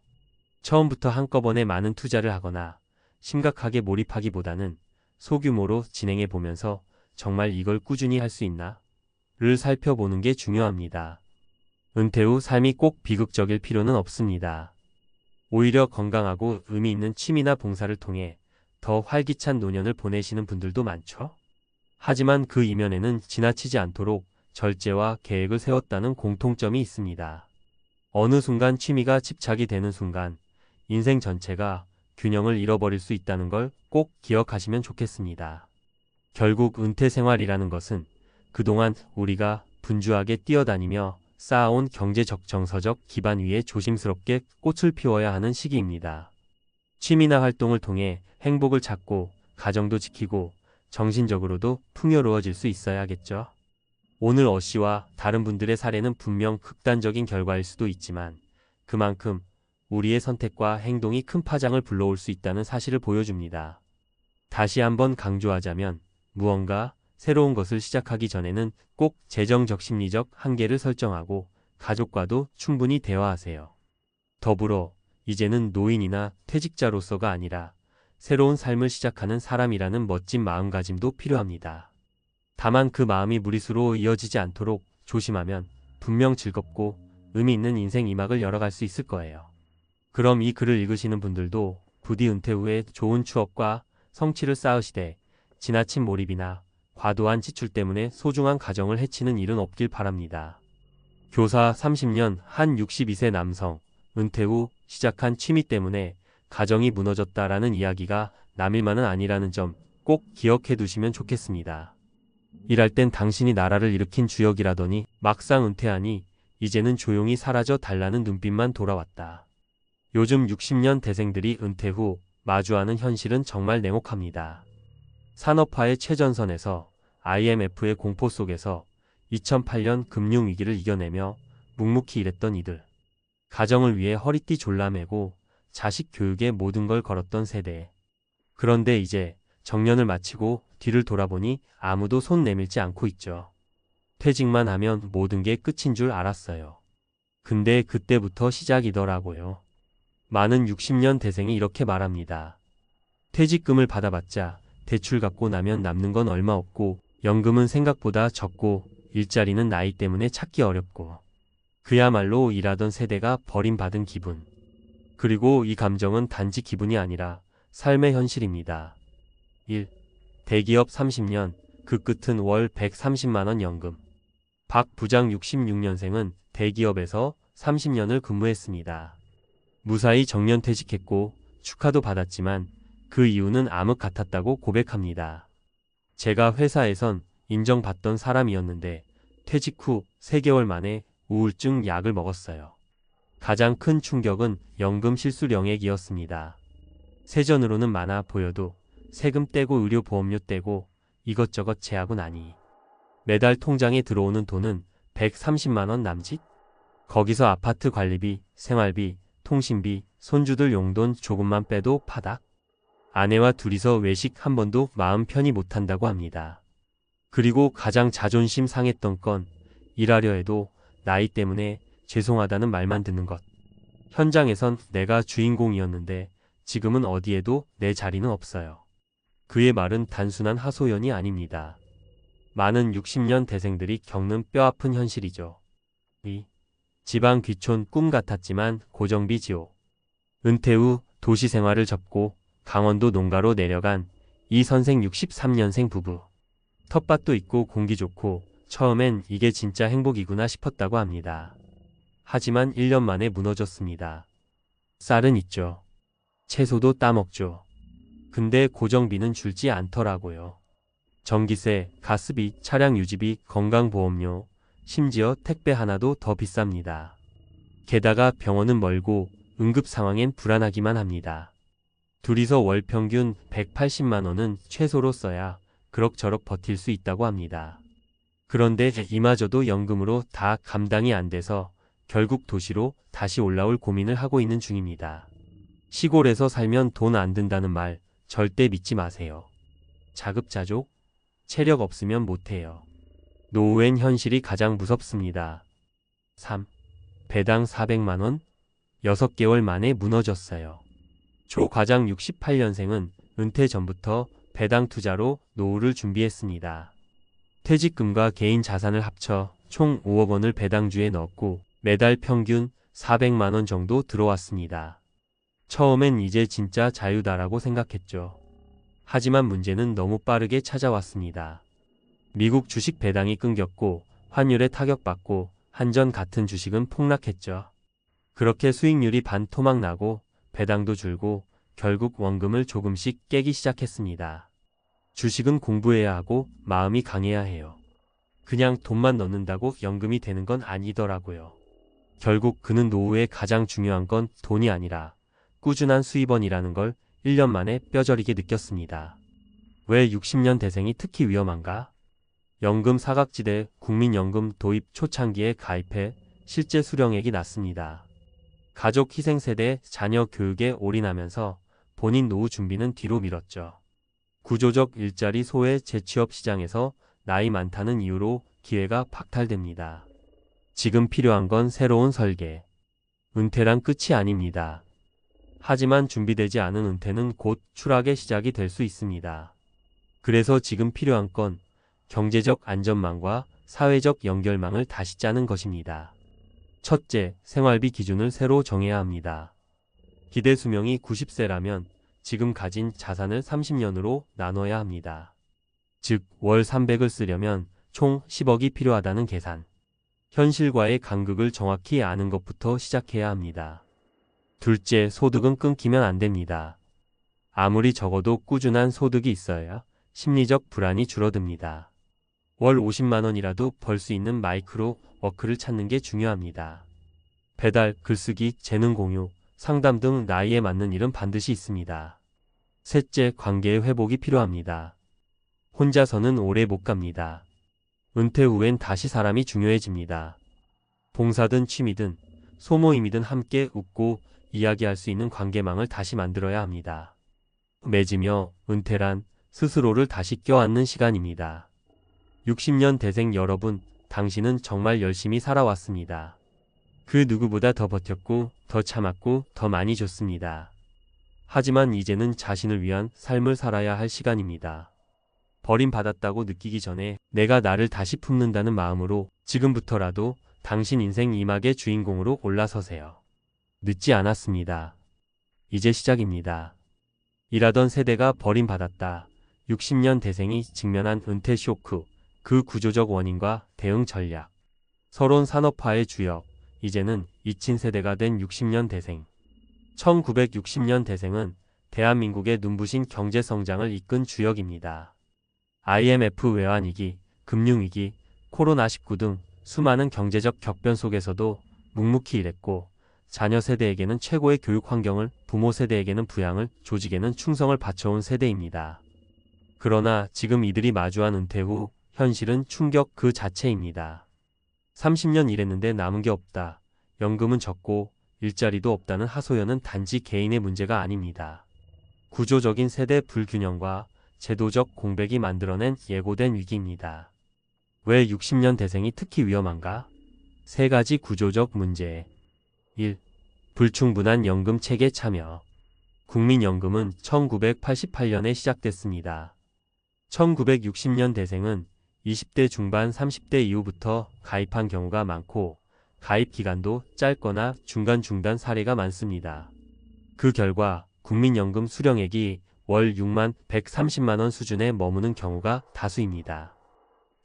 처음부터 한꺼번에 많은 투자를 하거나 심각하게 몰입하기보다는 소규모로 진행해보면서 정말 이걸 꾸준히 할 수 있나? 를 살펴보는 게 중요합니다. 은퇴 후 삶이 꼭 비극적일 필요는 없습니다. 오히려 건강하고 의미 있는 취미나 봉사를 통해 더 활기찬 노년을 보내시는 분들도 많죠. 하지만 그 이면에는 지나치지 않도록 절제와 계획을 세웠다는 공통점이 있습니다. 어느 순간 취미가 집착이 되는 순간 인생 전체가 균형을 잃어버릴 수 있다는 걸 꼭 기억하시면 좋겠습니다. 결국 은퇴 생활이라는 것은 그동안 우리가 분주하게 뛰어다니며 쌓아온 경제적 정서적 기반 위에 조심스럽게 꽃을 피워야 하는 시기입니다. 취미나 활동을 통해 행복을 찾고 가정도 지키고 정신적으로도 풍요로워질 수 있어야겠죠. 오늘 어씨와 다른 분들의 사례는 분명 극단적인 결과일 수도 있지만 그만큼 우리의 선택과 행동이 큰 파장을 불러올 수 있다는 사실을 보여줍니다. 다시 한번 강조하자면 무언가 새로운 것을 시작하기 전에는 꼭 재정적 심리적 한계를 설정하고 가족과도 충분히 대화하세요. 더불어 이제는 노인이나 퇴직자로서가 아니라 새로운 삶을 시작하는 사람이라는 멋진 마음가짐도 필요합니다. 다만 그 마음이 무리수로 이어지지 않도록 조심하면 분명 즐겁고 의미 있는 인생 2막을 열어갈 수 있을 거예요. 그럼 이 글을 읽으시는 분들도 부디 은퇴 후에 좋은 추억과 성취를 쌓으시되 지나친 몰입이나 과도한 지출 때문에 소중한 가정을 해치는 일은 없길 바랍니다. 교사 30년 한 62세 남성, 은퇴 후 시작한 취미 때문에 가정이 무너졌다라는 이야기가 남일만은 아니라는 점 꼭 기억해 두시면 좋겠습니다. 일할 땐 당신이 나라를 일으킨 주역이라더니 막상 은퇴하니 이제는 조용히 사라져 달라는 눈빛만 돌아왔다. 요즘 60년 대생들이 은퇴 후 마주하는 현실은 정말 냉혹합니다. 산업화의 최전선에서 IMF의 공포 속에서 2008년 금융위기를 이겨내며 묵묵히 일했던 이들. 가정을 위해 허리띠 졸라매고 자식 교육에 모든 걸 걸었던 세대. 그런데 이제 정년을 마치고 뒤를 돌아보니 아무도 손 내밀지 않고 있죠. 퇴직만 하면 모든 게 끝인 줄 알았어요. 근데 그때부터 시작이더라고요. 많은 60년 대생이 이렇게 말합니다. 퇴직금을 받아봤자 대출 갚고 나면 남는 건 얼마 없고 연금은 생각보다 적고 일자리는 나이 때문에 찾기 어렵고 그야말로 일하던 세대가 버림받은 기분. 그리고 이 감정은 단지 기분이 아니라 삶의 현실입니다. 1. 대기업 30년, 그 끝은 월 130만원 연금. 박 부장 66년생은 대기업에서 30년을 근무했습니다. 무사히 정년퇴직했고 축하도 받았지만 그 이유는 암흑 같았다고 고백합니다. 제가 회사에선 인정받던 사람이었는데 퇴직 후 3개월 만에 우울증 약을 먹었어요. 가장 큰 충격은 연금 실수령액이었습니다. 세전으로는 많아 보여도 세금 떼고 의료보험료 떼고 이것저것 제하고 나니 매달 통장에 들어오는 돈은 130만원 남짓? 거기서 아파트 관리비, 생활비, 통신비, 손주들 용돈 조금만 빼도 파닥. 아내와 둘이서 외식 한 번도 마음 편히 못한다고 합니다. 그리고 가장 자존심 상했던 건 일하려 해도 나이 때문에 죄송하다는 말만 듣는 것. 현장에선 내가 주인공이었는데 지금은 어디에도 내 자리는 없어요. 그의 말은 단순한 하소연이 아닙니다. 많은 60년 대생들이 겪는 뼈아픈 현실이죠. 2. 지방 귀촌 꿈 같았지만 고정비 지옥. 은퇴 후 도시 생활을 접고 강원도 농가로 내려간 이 선생 63년생 부부. 텃밭도 있고 공기 좋고 처음엔 이게 진짜 행복이구나 싶었다고 합니다. 하지만 1년 만에 무너졌습니다. 쌀은 있죠. 채소도 따먹죠. 근데 고정비는 줄지 않더라고요. 전기세, 가스비, 차량 유지비, 건강보험료, 심지어 택배 하나도 더 비쌉니다. 게다가 병원은 멀고 응급 상황엔 불안하기만 합니다. 둘이서 월 평균 180만원은 최소로 써야 그럭저럭 버틸 수 있다고 합니다. 그런데 이마저도 연금으로 다 감당이 안 돼서 결국 도시로 다시 올라올 고민을 하고 있는 중입니다. 시골에서 살면 돈 안 든다는 말 절대 믿지 마세요. 자급자족? 체력 없으면 못해요. 노후엔 현실이 가장 무섭습니다. 3. 배당 400만원? 6개월 만에 무너졌어요. 조 과장 68년생은 은퇴 전부터 배당 투자로 노후를 준비했습니다. 퇴직금과 개인 자산을 합쳐 총 5억 원을 배당주에 넣었고 매달 평균 400만 원 정도 들어왔습니다. 처음엔 이제 진짜 자유다라고 생각했죠. 하지만 문제는 너무 빠르게 찾아왔습니다. 미국 주식 배당이 끊겼고 환율에 타격받고 한전 같은 주식은 폭락했죠. 그렇게 수익률이 반토막 나고 배당도 줄고 결국 원금을 조금씩 깨기 시작했습니다. 주식은 공부해야 하고 마음이 강해야 해요. 그냥 돈만 넣는다고 연금이 되는 건 아니더라고요. 결국 그는 노후에 가장 중요한 건 돈이 아니라 꾸준한 수입원이라는 걸 1년 만에 뼈저리게 느꼈습니다. 왜 60년 대생이 특히 위험한가? 연금 사각지대 국민연금 도입 초창기에 가입해 실제 수령액이 낮습니다. 가족 희생세대 자녀 교육에 올인하면서 본인 노후 준비는 뒤로 미뤘죠. 구조적 일자리 소외 재취업 시장에서 나이 많다는 이유로 기회가 박탈됩니다. 지금 필요한 건 새로운 설계. 은퇴란 끝이 아닙니다. 하지만 준비되지 않은 은퇴는 곧 추락의 시작이 될 수 있습니다. 그래서 지금 필요한 건 경제적 안전망과 사회적 연결망을 다시 짜는 것입니다. 첫째, 생활비 기준을 새로 정해야 합니다. 기대 수명이 90세라면 지금 가진 자산을 30년으로 나눠야 합니다. 즉, 월 300을 쓰려면 총 10억이 필요하다는 계산. 현실과의 간극을 정확히 아는 것부터 시작해야 합니다. 둘째, 소득은 끊기면 안 됩니다. 아무리 적어도 꾸준한 소득이 있어야 심리적 불안이 줄어듭니다. 월 50만 원이라도 벌 수 있는 마이크로 워크를 찾는 게 중요합니다. 배달, 글쓰기, 재능 공유, 상담 등 나이에 맞는 일은 반드시 있습니다. 셋째, 관계의 회복이 필요합니다. 혼자서는 오래 못 갑니다. 은퇴 후엔 다시 사람이 중요해집니다. 봉사든 취미든 소모임이든 함께 웃고 이야기할 수 있는 관계망을 다시 만들어야 합니다. 맺으며 은퇴란 스스로를 다시 껴안는 시간입니다. 60년 대생 여러분, 당신은 정말 열심히 살아왔습니다. 그 누구보다 더 버텼고, 더 참았고, 더 많이 줬습니다. 하지만 이제는 자신을 위한 삶을 살아야 할 시간입니다. 버림받았다고 느끼기 전에 내가 나를 다시 품는다는 마음으로 지금부터라도 당신 인생 2막의 주인공으로 올라서세요. 늦지 않았습니다. 이제 시작입니다. 일하던 세대가 버림받았다. 60년 대생이 직면한 은퇴 쇼크, 그 구조적 원인과 대응 전략. 서론 산업화의 주역, 이제는 잊힌 세대가 된 60년 대생. 1960년 대생은 대한민국의 눈부신 경제성장을 이끈 주역입니다. IMF 외환위기, 금융위기, 코로나19 등 수많은 경제적 격변 속에서도 묵묵히 일했고 자녀 세대에게는 최고의 교육 환경을, 부모 세대에게는 부양을, 조직에는 충성을 바쳐온 세대입니다. 그러나 지금 이들이 마주한 은퇴 후 현실은 충격 그 자체입니다. 30년 일했는데 남은 게 없다. 연금은 적고 일자리도 없다는 하소연은 단지 개인의 문제가 아닙니다. 구조적인 세대 불균형과 제도적 공백이 만들어낸 예고된 위기입니다. 왜 60년 대생이 특히 위험한가? 세 가지 구조적 문제. 1. 불충분한 연금 체계 참여. 국민연금은 1988년에 시작됐습니다. 1960년 대생은 20대 중반 30대 이후부터 가입한 경우가 많고 가입 기간도 짧거나 중간 중단 사례가 많습니다. 그 결과 국민연금 수령액이 월 6만 130만 원 수준에 머무는 경우가 다수입니다.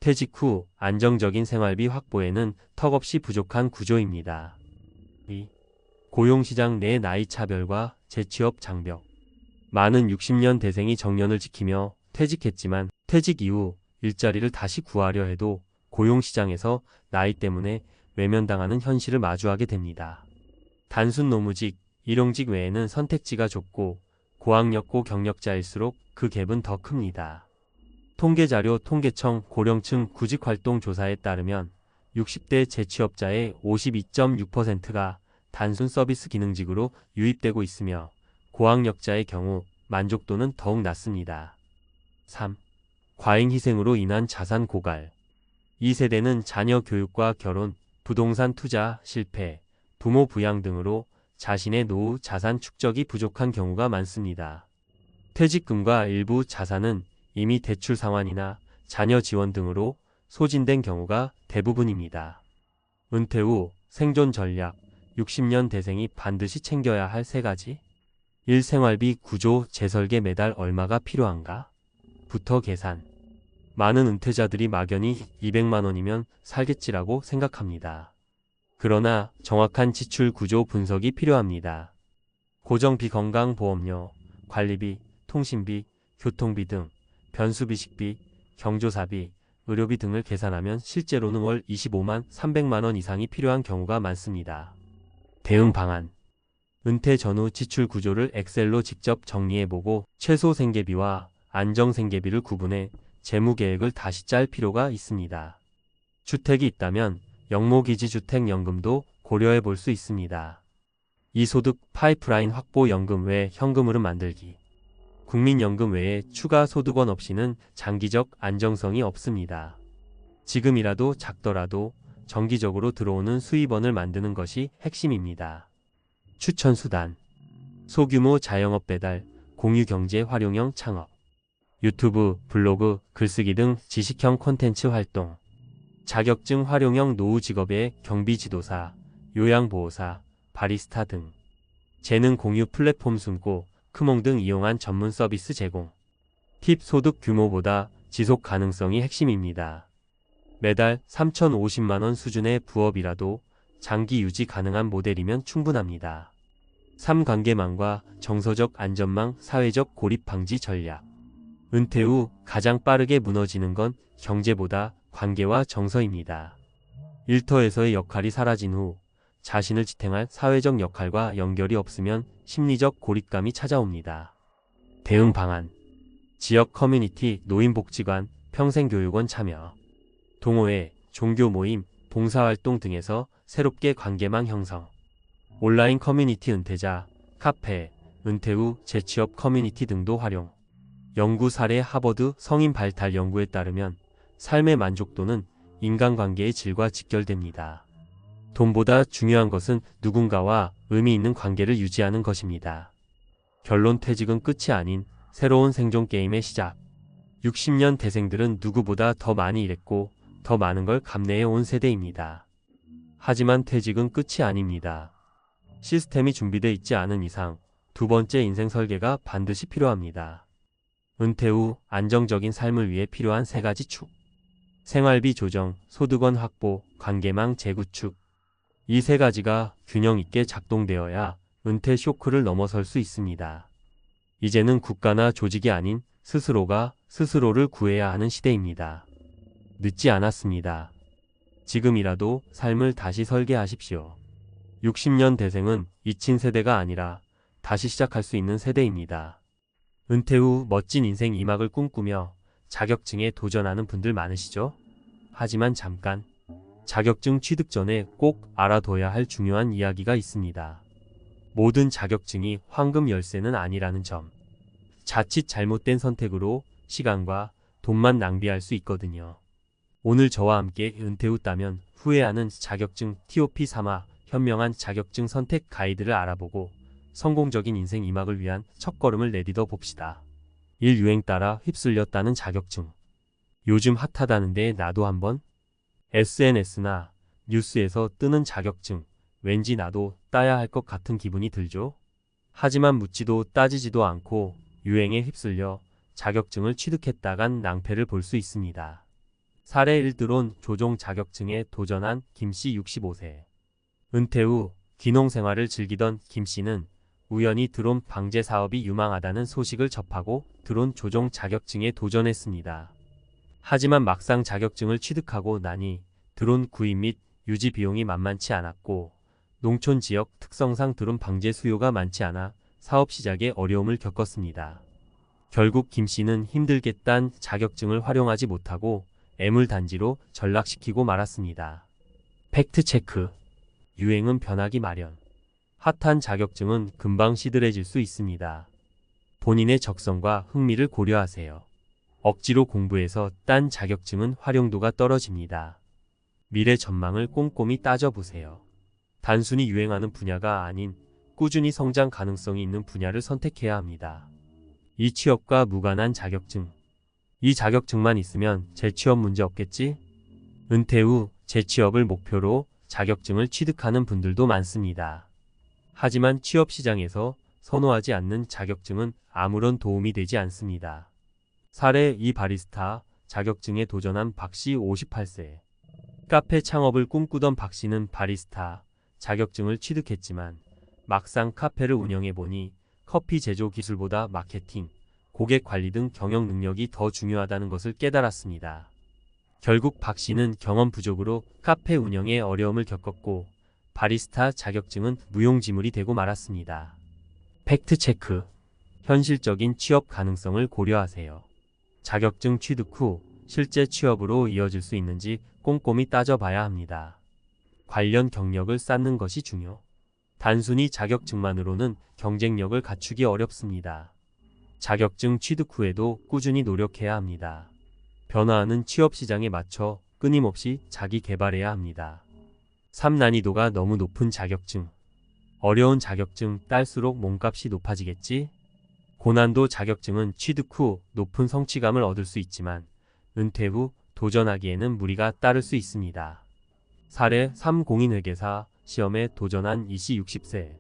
퇴직 후 안정적인 생활비 확보에는 턱없이 부족한 구조입니다. 2. 고용시장 내 나이 차별과 재취업 장벽. 많은 60년 대생이 정년을 지키며 퇴직했지만 퇴직 이후 일자리를 다시 구하려 해도 고용시장에서 나이 때문에 외면당하는 현실을 마주하게 됩니다. 단순 노무직, 일용직 외에는 선택지가 좁고 고학력고 경력자일수록 그 갭은 더 큽니다. 통계자료 통계청 고령층 구직활동조사에 따르면 60대 재취업자의 52.6%가 단순 서비스 기능직으로 유입되고 있으며 고학력자의 경우 만족도는 더욱 낮습니다. 3. 과잉 희생으로 인한 자산 고갈. 이 세대는 자녀 교육과 결혼, 부동산 투자 실패, 부모 부양 등으로 자신의 노후 자산 축적이 부족한 경우가 많습니다. 퇴직금과 일부 자산은 이미 대출 상환이나 자녀 지원 등으로 소진된 경우가 대부분입니다. 은퇴 후 생존 전략, 60년 대생이 반드시 챙겨야 할 세 가지. 1. 생활비 구조 재설계 매달 얼마가 필요한가? 부터 계산. 많은 은퇴자들이 막연히 200만 원이면 살겠지라고 생각합니다. 그러나 정확한 지출 구조 분석이 필요합니다. 고정비 건강보험료, 관리비, 통신비, 교통비 등 변수비식비, 경조사비, 의료비 등을 계산하면 실제로는 월 25만 300만 원 이상이 필요한 경우가 많습니다. 대응 방안. 은퇴 전후 지출 구조를 엑셀로 직접 정리해보고 최소 생계비와 안정 생계비를 구분해 재무계획을 다시 짤 필요가 있습니다. 주택이 있다면 영목이지주택연금도 고려해 볼 수 있습니다. 이소득 파이프라인 확보 연금 외 현금 흐름 만들기. 국민연금 외에 추가 소득원 없이는 장기적 안정성이 없습니다. 지금이라도 작더라도 정기적으로 들어오는 수입원을 만드는 것이 핵심입니다. 추천 수단. 소규모 자영업 배달, 공유경제 활용형 창업. 유튜브, 블로그, 글쓰기 등 지식형 콘텐츠 활동. 자격증 활용형 노후 직업의 경비지도사, 요양보호사, 바리스타 등. 재능 공유 플랫폼 숨고, 크몽 등 이용한 전문 서비스 제공. 팁 소득 규모보다 지속 가능성이 핵심입니다. 매달 3,050만 원 수준의 부업이라도 장기 유지 가능한 모델이면 충분합니다. 3. 관계망과 정서적 안전망 사회적 고립 방지 전략. 은퇴 후 가장 빠르게 무너지는 건 경제보다 관계와 정서입니다. 일터에서의 역할이 사라진 후 자신을 지탱할 사회적 역할과 연결이 없으면 심리적 고립감이 찾아옵니다. 대응 방안. 지역 커뮤니티, 노인복지관, 평생교육원 참여. 동호회, 종교 모임, 봉사활동 등에서 새롭게 관계망 형성. 온라인 커뮤니티 은퇴자, 카페, 은퇴 후 재취업 커뮤니티 등도 활용. 연구 사례 하버드 성인 발달 연구에 따르면 삶의 만족도는 인간관계의 질과 직결됩니다. 돈보다 중요한 것은 누군가와 의미 있는 관계를 유지하는 것입니다. 결론. 퇴직은 끝이 아닌 새로운 생존 게임의 시작. 60년 대생들은 누구보다 더 많이 일했고 더 많은 걸 감내해 온 세대입니다. 하지만 퇴직은 끝이 아닙니다. 시스템이 준비되어 있지 않은 이상 두 번째 인생 설계가 반드시 필요합니다. 은퇴 후 안정적인 삶을 위해 필요한 3가지 축. 생활비 조정, 소득원 확보, 관계망 재구축. 이 3가지가 균형 있게 작동되어야 은퇴 쇼크를 넘어설 수 있습니다. 이제는 국가나 조직이 아닌 스스로가 스스로를 구해야 하는 시대입니다. 늦지 않았습니다. 지금이라도 삶을 다시 설계하십시오. 60년 대생은 잊힌 세대가 아니라 다시 시작할 수 있는 세대입니다. 은퇴 후 멋진 인생 2막을 꿈꾸며 자격증에 도전하는 분들 많으시죠? 하지만 잠깐, 자격증 취득 전에 꼭 알아둬야 할 중요한 이야기가 있습니다. 모든 자격증이 황금 열쇠는 아니라는 점. 자칫 잘못된 선택으로 시간과 돈만 낭비할 수 있거든요. 오늘 저와 함께 은퇴 후 따면 후회하는 자격증 TOP 3화 현명한 자격증 선택 가이드를 알아보고 성공적인 인생 2막을 위한 첫걸음을 내딛어 봅시다. 1. 유행 따라 휩쓸렸다는 자격증. 요즘 핫하다는데 나도 한번? SNS나 뉴스에서 뜨는 자격증, 왠지 나도 따야 할 것 같은 기분이 들죠? 하지만 묻지도 따지지도 않고 유행에 휩쓸려 자격증을 취득했다간 낭패를 볼 수 있습니다. 사례 1. 드론 조종 자격증에 도전한 김씨 65세. 은퇴 후 귀농 생활을 즐기던 김씨는 우연히 드론 방제 사업이 유망하다는 소식을 접하고 드론 조종 자격증에 도전했습니다. 하지만 막상 자격증을 취득하고 나니 드론 구입 및 유지 비용이 만만치 않았고 농촌 지역 특성상 드론 방제 수요가 많지 않아 사업 시작에 어려움을 겪었습니다. 결국 김씨는 힘들게 딴 자격증을 활용하지 못하고 애물단지로 전락시키고 말았습니다. 팩트체크. 유행은 변하기 마련. 핫한 자격증은 금방 시들해질 수 있습니다. 본인의 적성과 흥미를 고려하세요. 억지로 공부해서 딴 자격증은 활용도가 떨어집니다. 미래 전망을 꼼꼼히 따져보세요. 단순히 유행하는 분야가 아닌 꾸준히 성장 가능성이 있는 분야를 선택해야 합니다. 이 취업과 무관한 자격증. 이 자격증만 있으면 재취업 문제 없겠지? 은퇴 후 재취업을 목표로 자격증을 취득하는 분들도 많습니다. 하지만 취업 시장에서 선호하지 않는 자격증은 아무런 도움이 되지 않습니다. 사례 2 바리스타 자격증에 도전한 박씨 58세. 카페 창업을 꿈꾸던 박씨는 바리스타 자격증을 취득했지만 막상 카페를 운영해보니 커피 제조 기술보다 마케팅, 고객 관리 등 경영 능력이 더 중요하다는 것을 깨달았습니다. 결국 박씨는 경험 부족으로 카페 운영에 어려움을 겪었고 바리스타 자격증은 무용지물이 되고 말았습니다. 팩트체크. 현실적인 취업 가능성을 고려하세요. 자격증 취득 후 실제 취업으로 이어질 수 있는지 꼼꼼히 따져봐야 합니다. 관련 경력을 쌓는 것이 중요. 단순히 자격증만으로는 경쟁력을 갖추기 어렵습니다. 자격증 취득 후에도 꾸준히 노력해야 합니다. 변화하는 취업 시장에 맞춰 끊임없이 자기 개발해야 합니다. 3. 난이도가 너무 높은 자격증. 어려운 자격증 딸수록 몸값이 높아지겠지? 고난도 자격증은 취득 후 높은 성취감을 얻을 수 있지만 은퇴 후 도전하기에는 무리가 따를 수 있습니다. 사례 3. 공인회계사 시험에 도전한 이씨 60세.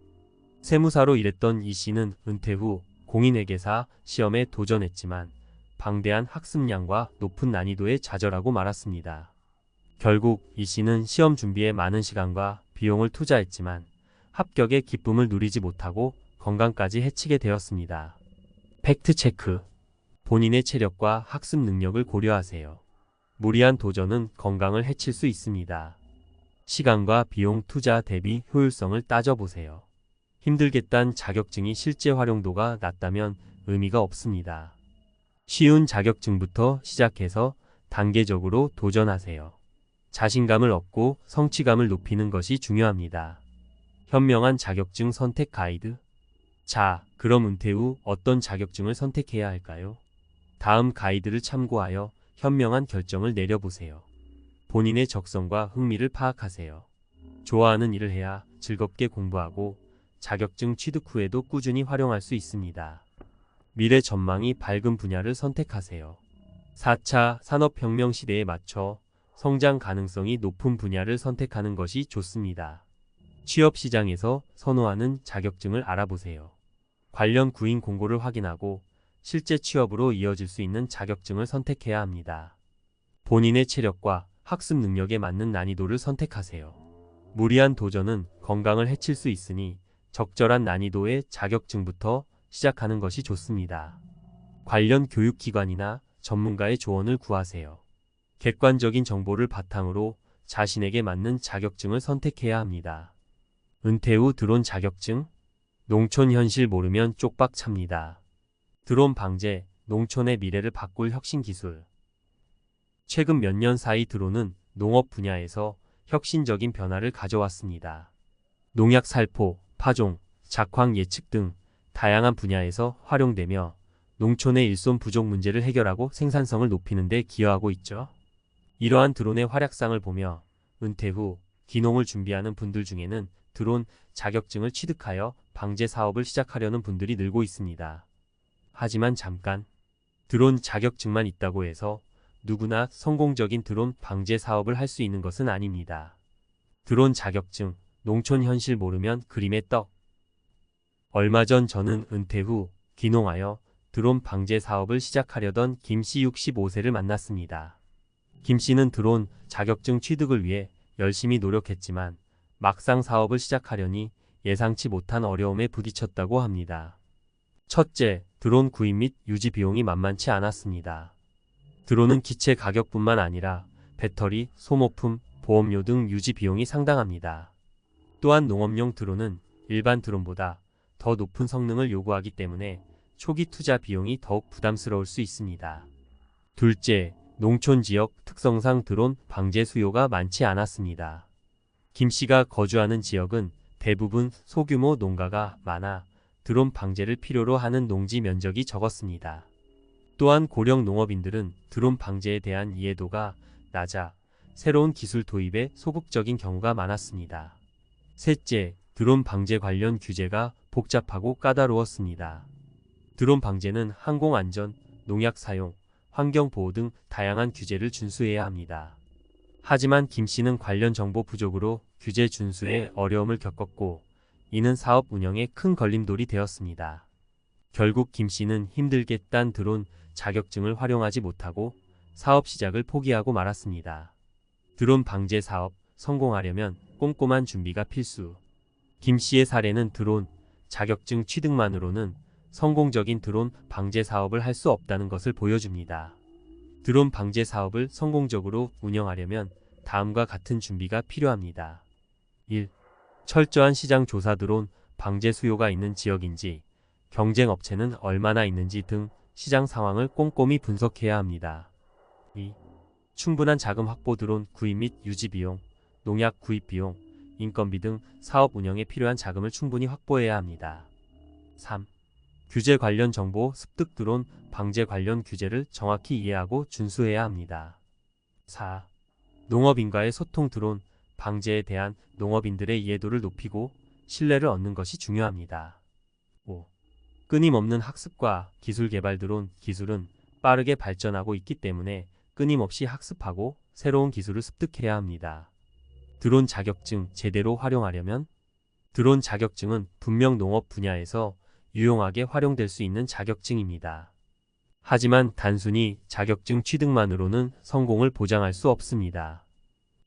세무사로 일했던 이씨는 은퇴 후 공인회계사 시험에 도전했지만 방대한 학습량과 높은 난이도에 좌절하고 말았습니다. 결국 이씨는 시험 준비에 많은 시간과 비용을 투자했지만 합격의 기쁨을 누리지 못하고 건강까지 해치게 되었습니다. 팩트체크. 본인의 체력과 학습 능력을 고려하세요. 무리한 도전은 건강을 해칠 수 있습니다. 시간과 비용 투자 대비 효율성을 따져보세요. 힘들겠다는 자격증이 실제 활용도가 낮다면 의미가 없습니다. 쉬운 자격증부터 시작해서 단계적으로 도전하세요. 자신감을 얻고 성취감을 높이는 것이 중요합니다. 현명한 자격증 선택 가이드. 자, 그럼 은퇴 후 어떤 자격증을 선택해야 할까요? 다음 가이드를 참고하여 현명한 결정을 내려보세요. 본인의 적성과 흥미를 파악하세요. 좋아하는 일을 해야 즐겁게 공부하고 자격증 취득 후에도 꾸준히 활용할 수 있습니다. 미래 전망이 밝은 분야를 선택하세요. 4차 산업혁명 시대에 맞춰 성장 가능성이 높은 분야를 선택하는 것이 좋습니다. 취업 시장에서 선호하는 자격증을 알아보세요. 관련 구인 공고를 확인하고 실제 취업으로 이어질 수 있는 자격증을 선택해야 합니다. 본인의 체력과 학습 능력에 맞는 난이도를 선택하세요. 무리한 도전은 건강을 해칠 수 있으니 적절한 난이도의 자격증부터 시작하는 것이 좋습니다. 관련 교육기관이나 전문가의 조언을 구하세요. 객관적인 정보를 바탕으로 자신에게 맞는 자격증을 선택해야 합니다. 은퇴 후 드론 자격증? 농촌 현실 모르면 쪽박 찹니다. 드론 방제, 농촌의 미래를 바꿀 혁신 기술. 최근 몇 년 사이 드론은 농업 분야에서 혁신적인 변화를 가져왔습니다. 농약 살포, 파종, 작황 예측 등 다양한 분야에서 활용되며 농촌의 일손 부족 문제를 해결하고 생산성을 높이는 데 기여하고 있죠. 이러한 드론의 활약상을 보며 은퇴 후 귀농을 준비하는 분들 중에는 드론 자격증을 취득하여 방제 사업을 시작하려는 분들이 늘고 있습니다. 하지만 잠깐, 드론 자격증만 있다고 해서 누구나 성공적인 드론 방제 사업을 할 수 있는 것은 아닙니다. 드론 자격증, 농촌 현실 모르면 그림의 떡. 얼마 전 저는 은퇴 후 귀농하여 드론 방제 사업을 시작하려던 김씨 65세를 만났습니다. 김씨는 드론 자격증 취득을 위해 열심히 노력했지만 막상 사업을 시작하려니 예상치 못한 어려움에 부딪혔다고 합니다. 첫째, 드론 구입 및 유지 비용이 만만치 않았습니다. 드론은 기체 가격뿐만 아니라 배터리, 소모품, 보험료 등 유지 비용이 상당합니다. 또한 농업용 드론은 일반 드론보다 더 높은 성능을 요구하기 때문에 초기 투자 비용이 더욱 부담스러울 수 있습니다. 둘째, 농촌 지역 특성상 드론 방제 수요가 많지 않았습니다. 김 씨가 거주하는 지역은 대부분 소규모 농가가 많아 드론 방제를 필요로 하는 농지 면적이 적었습니다. 또한 고령 농업인들은 드론 방제에 대한 이해도가 낮아 새로운 기술 도입에 소극적인 경우가 많았습니다. 셋째, 드론 방제 관련 규제가 복잡하고 까다로웠습니다. 드론 방제는 항공안전, 농약 사용, 환경보호 등 다양한 규제를 준수해야 합니다. 하지만 김 씨는 관련 정보 부족으로 규제 준수에 어려움을 겪었고 이는 사업 운영에 큰 걸림돌이 되었습니다. 결국 김 씨는 힘들게 딴 드론 자격증을 활용하지 못하고 사업 시작을 포기하고 말았습니다. 드론 방제 사업 성공하려면 꼼꼼한 준비가 필수. 김 씨의 사례는 드론 자격증 취득만으로는 성공적인 드론 방제 사업을 할 수 없다는 것을 보여줍니다. 드론 방제 사업을 성공적으로 운영하려면 다음과 같은 준비가 필요합니다. 1. 철저한 시장 조사. 드론 방제 수요가 있는 지역인지, 경쟁 업체는 얼마나 있는지 등 시장 상황을 꼼꼼히 분석해야 합니다. 2. 충분한 자금 확보. 드론 구입 및 유지 비용, 농약 구입 비용, 인건비 등 사업 운영에 필요한 자금을 충분히 확보해야 합니다. 3. 규제 관련 정보 습득. 드론 방제 관련 규제를 정확히 이해하고 준수해야 합니다. 4. 농업인과의 소통. 드론 방제에 대한 농업인들의 이해도를 높이고 신뢰를 얻는 것이 중요합니다. 5. 끊임없는 학습과 기술 개발. 드론 기술은 빠르게 발전하고 있기 때문에 끊임없이 학습하고 새로운 기술을 습득해야 합니다. 드론 자격증 제대로 활용하려면 드론 자격증은 분명 농업 분야에서 유용하게 활용될 수 있는 자격증입니다. 하지만 단순히 자격증 취득만으로는 성공을 보장할 수 없습니다.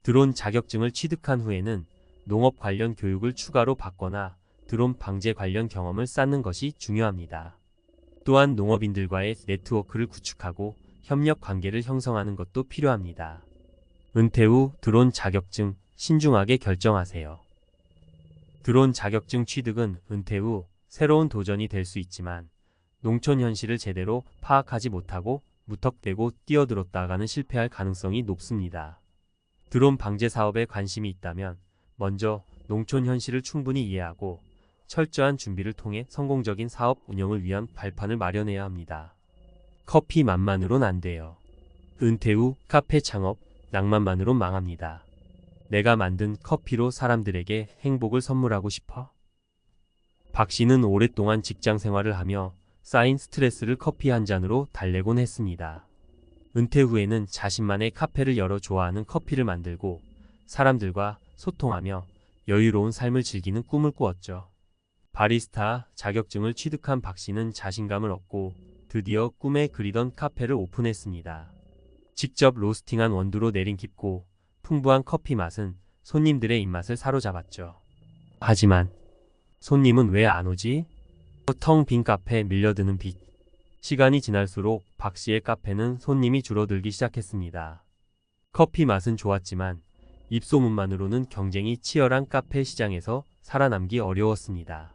드론 자격증을 취득한 후에는 농업 관련 교육을 추가로 받거나 드론 방제 관련 경험을 쌓는 것이 중요합니다. 또한 농업인들과의 네트워크를 구축하고 협력 관계를 형성하는 것도 필요합니다. 은퇴 후 드론 자격증 신중하게 결정하세요. 드론 자격증 취득은 은퇴 후 새로운 도전이 될 수 있지만 농촌 현실을 제대로 파악하지 못하고 무턱대고 뛰어들었다가는 실패할 가능성이 높습니다. 드론 방제 사업에 관심이 있다면 먼저 농촌 현실을 충분히 이해하고 철저한 준비를 통해 성공적인 사업 운영을 위한 발판을 마련해야 합니다. 커피 맛만으론 안 돼요. 은퇴 후 카페 창업, 낭만만으론 망합니다. 내가 만든 커피로 사람들에게 행복을 선물하고 싶어? 박 씨는 오랫동안 직장 생활을 하며 쌓인 스트레스를 커피 한 잔으로 달래곤 했습니다. 은퇴 후에는 자신만의 카페를 열어 좋아하는 커피를 만들고 사람들과 소통하며 여유로운 삶을 즐기는 꿈을 꾸었죠. 바리스타 자격증을 취득한 박 씨는 자신감을 얻고 드디어 꿈에 그리던 카페를 오픈했습니다. 직접 로스팅한 원두로 내린 깊고 풍부한 커피 맛은 손님들의 입맛을 사로잡았죠. 하지만 손님은 왜 안 오지? 텅 빈 카페에 밀려드는 빛. 시간이 지날수록 박 씨의 카페는 손님이 줄어들기 시작했습니다. 커피 맛은 좋았지만 입소문만으로는 경쟁이 치열한 카페 시장에서 살아남기 어려웠습니다.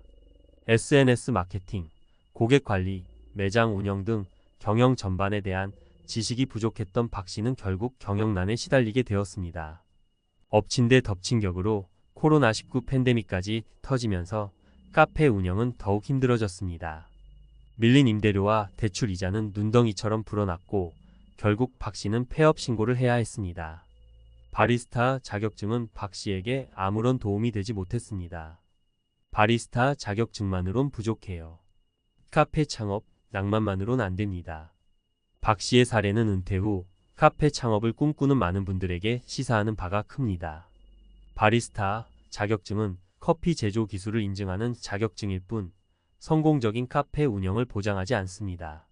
SNS 마케팅, 고객 관리, 매장 운영 등 경영 전반에 대한 지식이 부족했던 박 씨는 결국 경영난에 시달리게 되었습니다. 엎친 데 덮친 격으로 코로나19 팬데믹까지 터지면서 카페 운영은 더욱 힘들어졌습니다. 밀린 임대료와 대출 이자는 눈덩이처럼 불어났고 결국 박 씨는 폐업 신고를 해야 했습니다. 바리스타 자격증은 박 씨에게 아무런 도움이 되지 못했습니다. 바리스타 자격증만으론 부족해요. 카페 창업, 낭만만으론 안 됩니다. 박 씨의 사례는 은퇴 후 카페 창업을 꿈꾸는 많은 분들에게 시사하는 바가 큽니다. 바리스타 자격증은 커피 제조 기술을 인증하는 자격증일 뿐 성공적인 카페 운영을 보장하지 않습니다.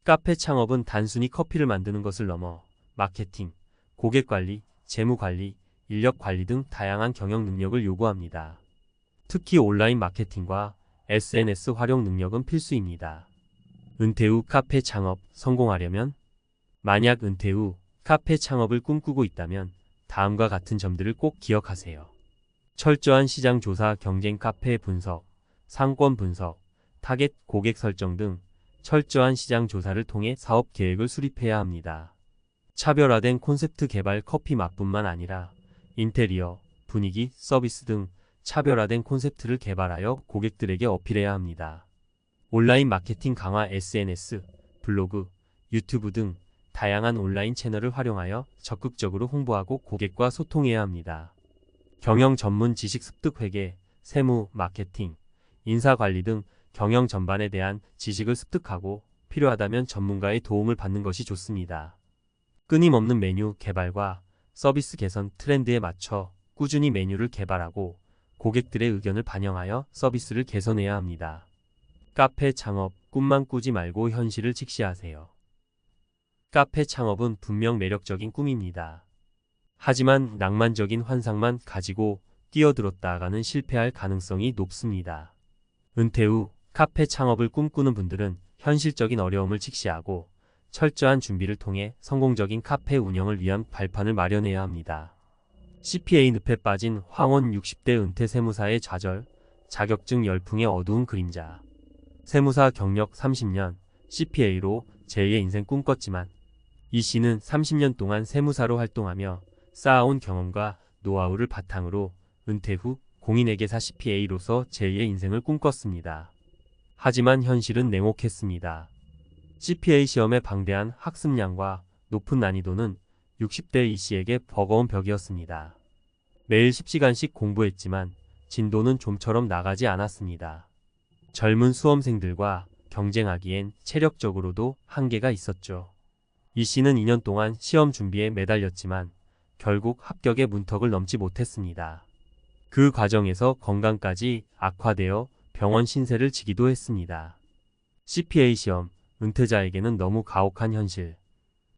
카페 창업은 단순히 커피를 만드는 것을 넘어 마케팅, 고객 관리, 재무 관리, 인력 관리 등 다양한 경영 능력을 요구합니다. 특히 온라인 마케팅과 SNS 활용 능력은 필수입니다. 은퇴 후 카페 창업 성공하려면 만약 은퇴 후 카페 창업을 꿈꾸고 있다면 다음과 같은 점들을 꼭 기억하세요. 철저한 시장 조사, 경쟁 카페 분석, 상권 분석, 타겟 고객 설정 등 철저한 시장 조사를 통해 사업 계획을 수립해야 합니다. 차별화된 콘셉트 개발. 커피 맛뿐만 아니라 인테리어, 분위기, 서비스 등 차별화된 콘셉트를 개발하여 고객들에게 어필해야 합니다. 온라인 마케팅 강화. SNS, 블로그, 유튜브 등 다양한 온라인 채널을 활용하여 적극적으로 홍보하고 고객과 소통해야 합니다. 경영 전문 지식 습득. 회계, 세무, 마케팅, 인사관리 등 경영 전반에 대한 지식을 습득하고 필요하다면 전문가의 도움을 받는 것이 좋습니다. 끊임없는 메뉴 개발과 서비스 개선. 트렌드에 맞춰 꾸준히 메뉴를 개발하고 고객들의 의견을 반영하여 서비스를 개선해야 합니다. 카페 창업, 꿈만 꾸지 말고 현실을 직시하세요. 카페 창업은 분명 매력적인 꿈입니다. 하지만 낭만적인 환상만 가지고 뛰어들었다가는 실패할 가능성이 높습니다. 은퇴 후 카페 창업을 꿈꾸는 분들은 현실적인 어려움을 직시하고 철저한 준비를 통해 성공적인 카페 운영을 위한 발판을 마련해야 합니다. CPA 늪에 빠진 황혼 60대 은퇴 세무사의 좌절, 자격증 열풍의 어두운 그림자. 세무사 경력 30년, CPA로 제2의 인생 꿈꿨지만 이 씨는 30년 동안 세무사로 활동하며 쌓아온 경험과 노하우를 바탕으로 은퇴 후 공인회계사 CPA로서 제2의 인생을 꿈꿨습니다. 하지만 현실은 냉혹했습니다. CPA 시험의 방대한 학습량과 높은 난이도는 60대 이 씨에게 버거운 벽이었습니다. 매일 10시간씩 공부했지만 진도는 좀처럼 나가지 않았습니다. 젊은 수험생들과 경쟁하기엔 체력적으로도 한계가 있었죠. 이 씨는 2년 동안 시험 준비에 매달렸지만 결국 합격의 문턱을 넘지 못했습니다. 그 과정에서 건강까지 악화되어 병원 신세를 지기도 했습니다. CPA 시험, 은퇴자에게는 너무 가혹한 현실.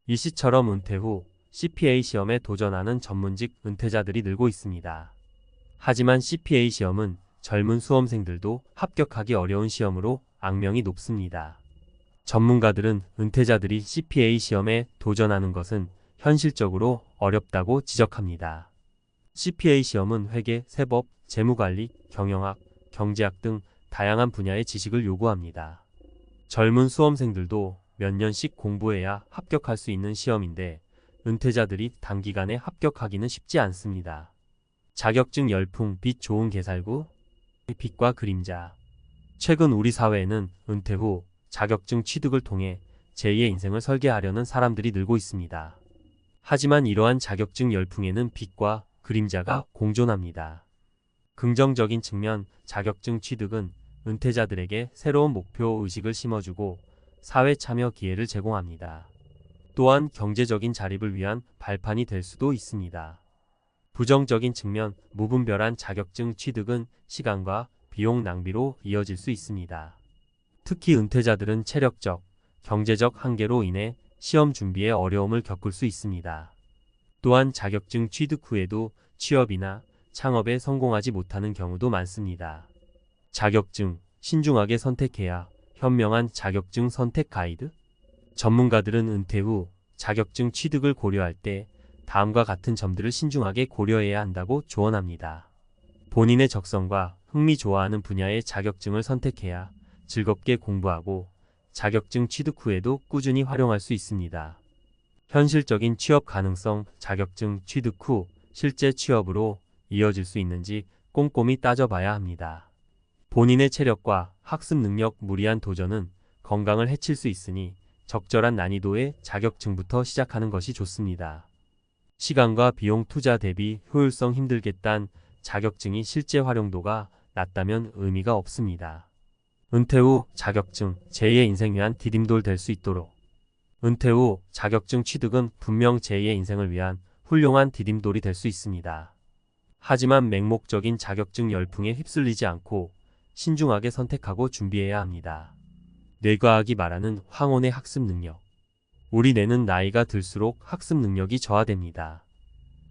이 씨처럼 은퇴 후 CPA 시험에 도전하는 전문직 은퇴자들이 늘고 있습니다. 하지만 CPA 시험은 젊은 수험생들도 합격하기 어려운 시험으로 악명이 높습니다. 전문가들은 은퇴자들이 CPA 시험에 도전하는 것은 현실적으로 어렵다고 지적합니다. CPA 시험은 회계, 세법, 재무관리, 경영학, 경제학 등 다양한 분야의 지식을 요구합니다. 젊은 수험생들도 몇 년씩 공부해야 합격할 수 있는 시험인데 은퇴자들이 단기간에 합격하기는 쉽지 않습니다. 자격증 열풍, 빛 좋은 개살구, 빛과 그림자. 최근 우리 사회에는 은퇴 후 자격증 취득을 통해 제2의 인생을 설계하려는 사람들이 늘고 있습니다. 하지만 이러한 자격증 열풍에는 빛과 그림자가 공존합니다. 긍정적인 측면, 자격증 취득은 은퇴자들에게 새로운 목표 의식을 심어주고 사회 참여 기회를 제공합니다. 또한 경제적인 자립을 위한 발판이 될 수도 있습니다. 부정적인 측면, 무분별한 자격증 취득은 시간과 비용 낭비로 이어질 수 있습니다. 특히 은퇴자들은 체력적, 경제적 한계로 인해 시험 준비에 어려움을 겪을 수 있습니다. 또한 자격증 취득 후에도 취업이나 창업에 성공하지 못하는 경우도 많습니다. 자격증, 신중하게 선택해야 현명한 자격증 선택 가이드? 전문가들은 은퇴 후 자격증 취득을 고려할 때 다음과 같은 점들을 신중하게 고려해야 한다고 조언합니다. 본인의 적성과 흥미 좋아하는 분야의 자격증을 선택해야 즐겁게 공부하고 자격증 취득 후에도 꾸준히 활용할 수 있습니다. 현실적인 취업 가능성, 자격증 취득 후 실제 취업으로 이어질 수 있는지 꼼꼼히 따져봐야 합니다. 본인의 체력과 학습 능력 무리한 도전은 건강을 해칠 수 있으니 적절한 난이도의 자격증부터 시작하는 것이 좋습니다. 시간과 비용 투자 대비 효율성 힘들겠단 자격증이 실제 활용도가 낮다면 의미가 없습니다. 은퇴 후 자격증, 제2의 인생 위한 디딤돌 될 수 있도록. 은퇴 후 자격증 취득은 분명 제2의 인생을 위한 훌륭한 디딤돌이 될 수 있습니다. 하지만 맹목적인 자격증 열풍에 휩쓸리지 않고 신중하게 선택하고 준비해야 합니다. 뇌과학이 말하는 황혼의 학습 능력. 우리 뇌는 나이가 들수록 학습 능력이 저하됩니다.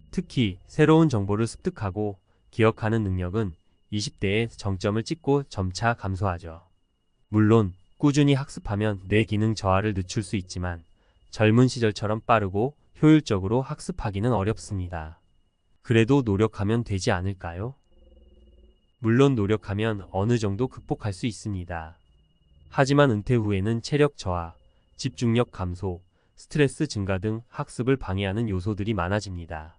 특히 새로운 정보를 습득하고 기억하는 능력은 20대에 정점을 찍고 점차 감소하죠. 물론 꾸준히 학습하면 뇌 기능 저하를 늦출 수 있지만 젊은 시절처럼 빠르고 효율적으로 학습하기는 어렵습니다. 그래도 노력하면 되지 않을까요? 물론 노력하면 어느 정도 극복할 수 있습니다. 하지만 은퇴 후에는 체력 저하, 집중력 감소, 스트레스 증가 등 학습을 방해하는 요소들이 많아집니다.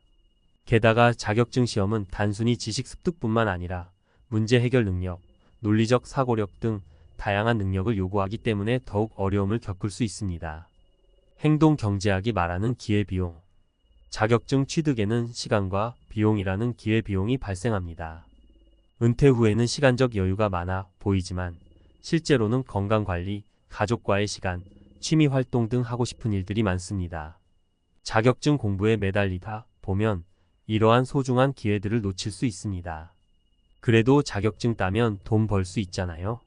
게다가 자격증 시험은 단순히 지식 습득뿐만 아니라 문제 해결 능력, 논리적 사고력 등 다양한 능력을 요구하기 때문에 더욱 어려움을 겪을 수 있습니다. 행동 경제학이 말하는 기회비용. 자격증 취득에는 시간과 비용이라는 기회비용이 발생합니다. 은퇴 후에는 시간적 여유가 많아 보이지만 실제로는 건강관리, 가족과의 시간, 취미활동 등 하고 싶은 일들이 많습니다. 자격증 공부에 매달리다 보면 이러한 소중한 기회들을 놓칠 수 있습니다. 그래도 자격증 따면 돈 벌 수 있잖아요.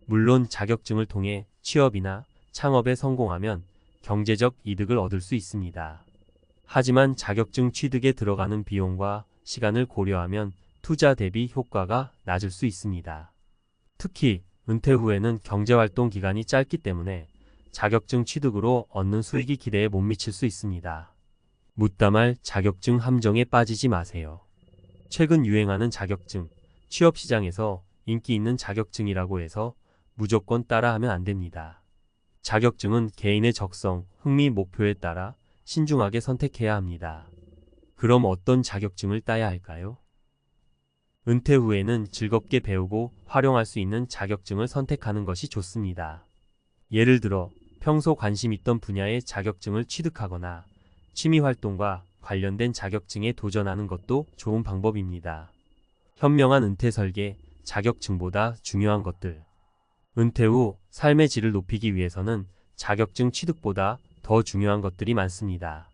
물론 자격증을 통해 취업이나 창업에 성공하면 경제적 이득을 얻을 수 있습니다. 하지만 자격증 취득에 들어가는 비용과 시간을 고려하면 투자 대비 효과가 낮을 수 있습니다. 특히 은퇴 후에는 경제활동 기간이 짧기 때문에 자격증 취득으로 얻는 수익이 기대에 못 미칠 수 있습니다. 묻다말 자격증 함정에 빠지지 마세요. 최근 유행하는 자격증, 취업 시장에서 인기 있는 자격증이라고 해서 무조건 따라하면 안 됩니다. 자격증은 개인의 적성, 흥미, 목표에 따라 신중하게 선택해야 합니다. 그럼 어떤 자격증을 따야 할까요? 은퇴 후에는 즐겁게 배우고 활용할 수 있는 자격증을 선택하는 것이 좋습니다. 예를 들어 평소 관심 있던 분야의 자격증을 취득하거나 취미활동과 관련된 자격증에 도전하는 것도 좋은 방법입니다. 현명한 은퇴 설계, 자격증보다 중요한 것들. 은퇴 후 삶의 질을 높이기 위해서는 자격증 취득보다 더 중요한 것들이 많습니다.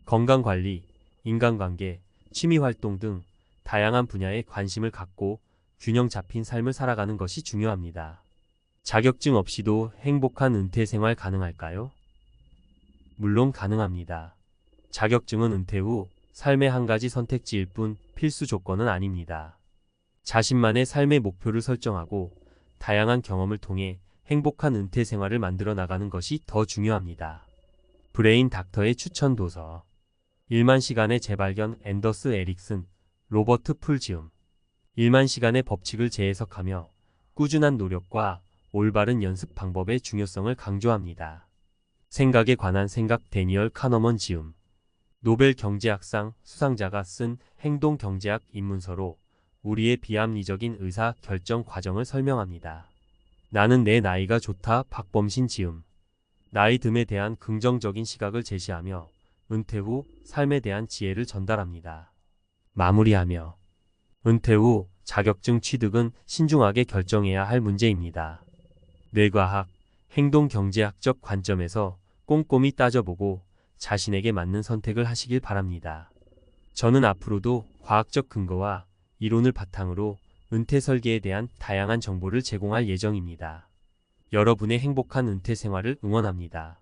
건강관리, 인간관계, 취미활동 등 다양한 분야에 관심을 갖고 균형 잡힌 삶을 살아가는 것이 중요합니다. 자격증 없이도 행복한 은퇴 생활 가능할까요? 물론 가능합니다. 자격증은 은퇴 후 삶의 한 가지 선택지일 뿐 필수 조건은 아닙니다. 자신만의 삶의 목표를 설정하고 다양한 경험을 통해 행복한 은퇴 생활을 만들어 나가는 것이 더 중요합니다. 브레인 닥터의 추천 도서 1만 시간의 재발견 앤더스 에릭슨, 로버트 풀지움 1만 시간의 법칙을 재해석하며 꾸준한 노력과 올바른 연습 방법의 중요성을 강조합니다. 생각에 관한 생각 데니얼 카너먼 지움 노벨 경제학상 수상자가 쓴 행동 경제학 입문서로 우리의 비합리적인 의사 결정 과정을 설명합니다. 나는 내 나이가 좋다 박범신 지음 나이 듦에 대한 긍정적인 시각을 제시하며 은퇴 후 삶에 대한 지혜를 전달합니다. 마무리하며 은퇴 후 자격증 취득은 신중하게 결정해야 할 문제입니다. 뇌과학, 행동경제학적 관점에서 꼼꼼히 따져보고 자신에게 맞는 선택을 하시길 바랍니다. 저는 앞으로도 과학적 근거와 이론을 바탕으로 은퇴 설계에 대한 다양한 정보를 제공할 예정입니다. 여러분의 행복한 은퇴 생활을 응원합니다.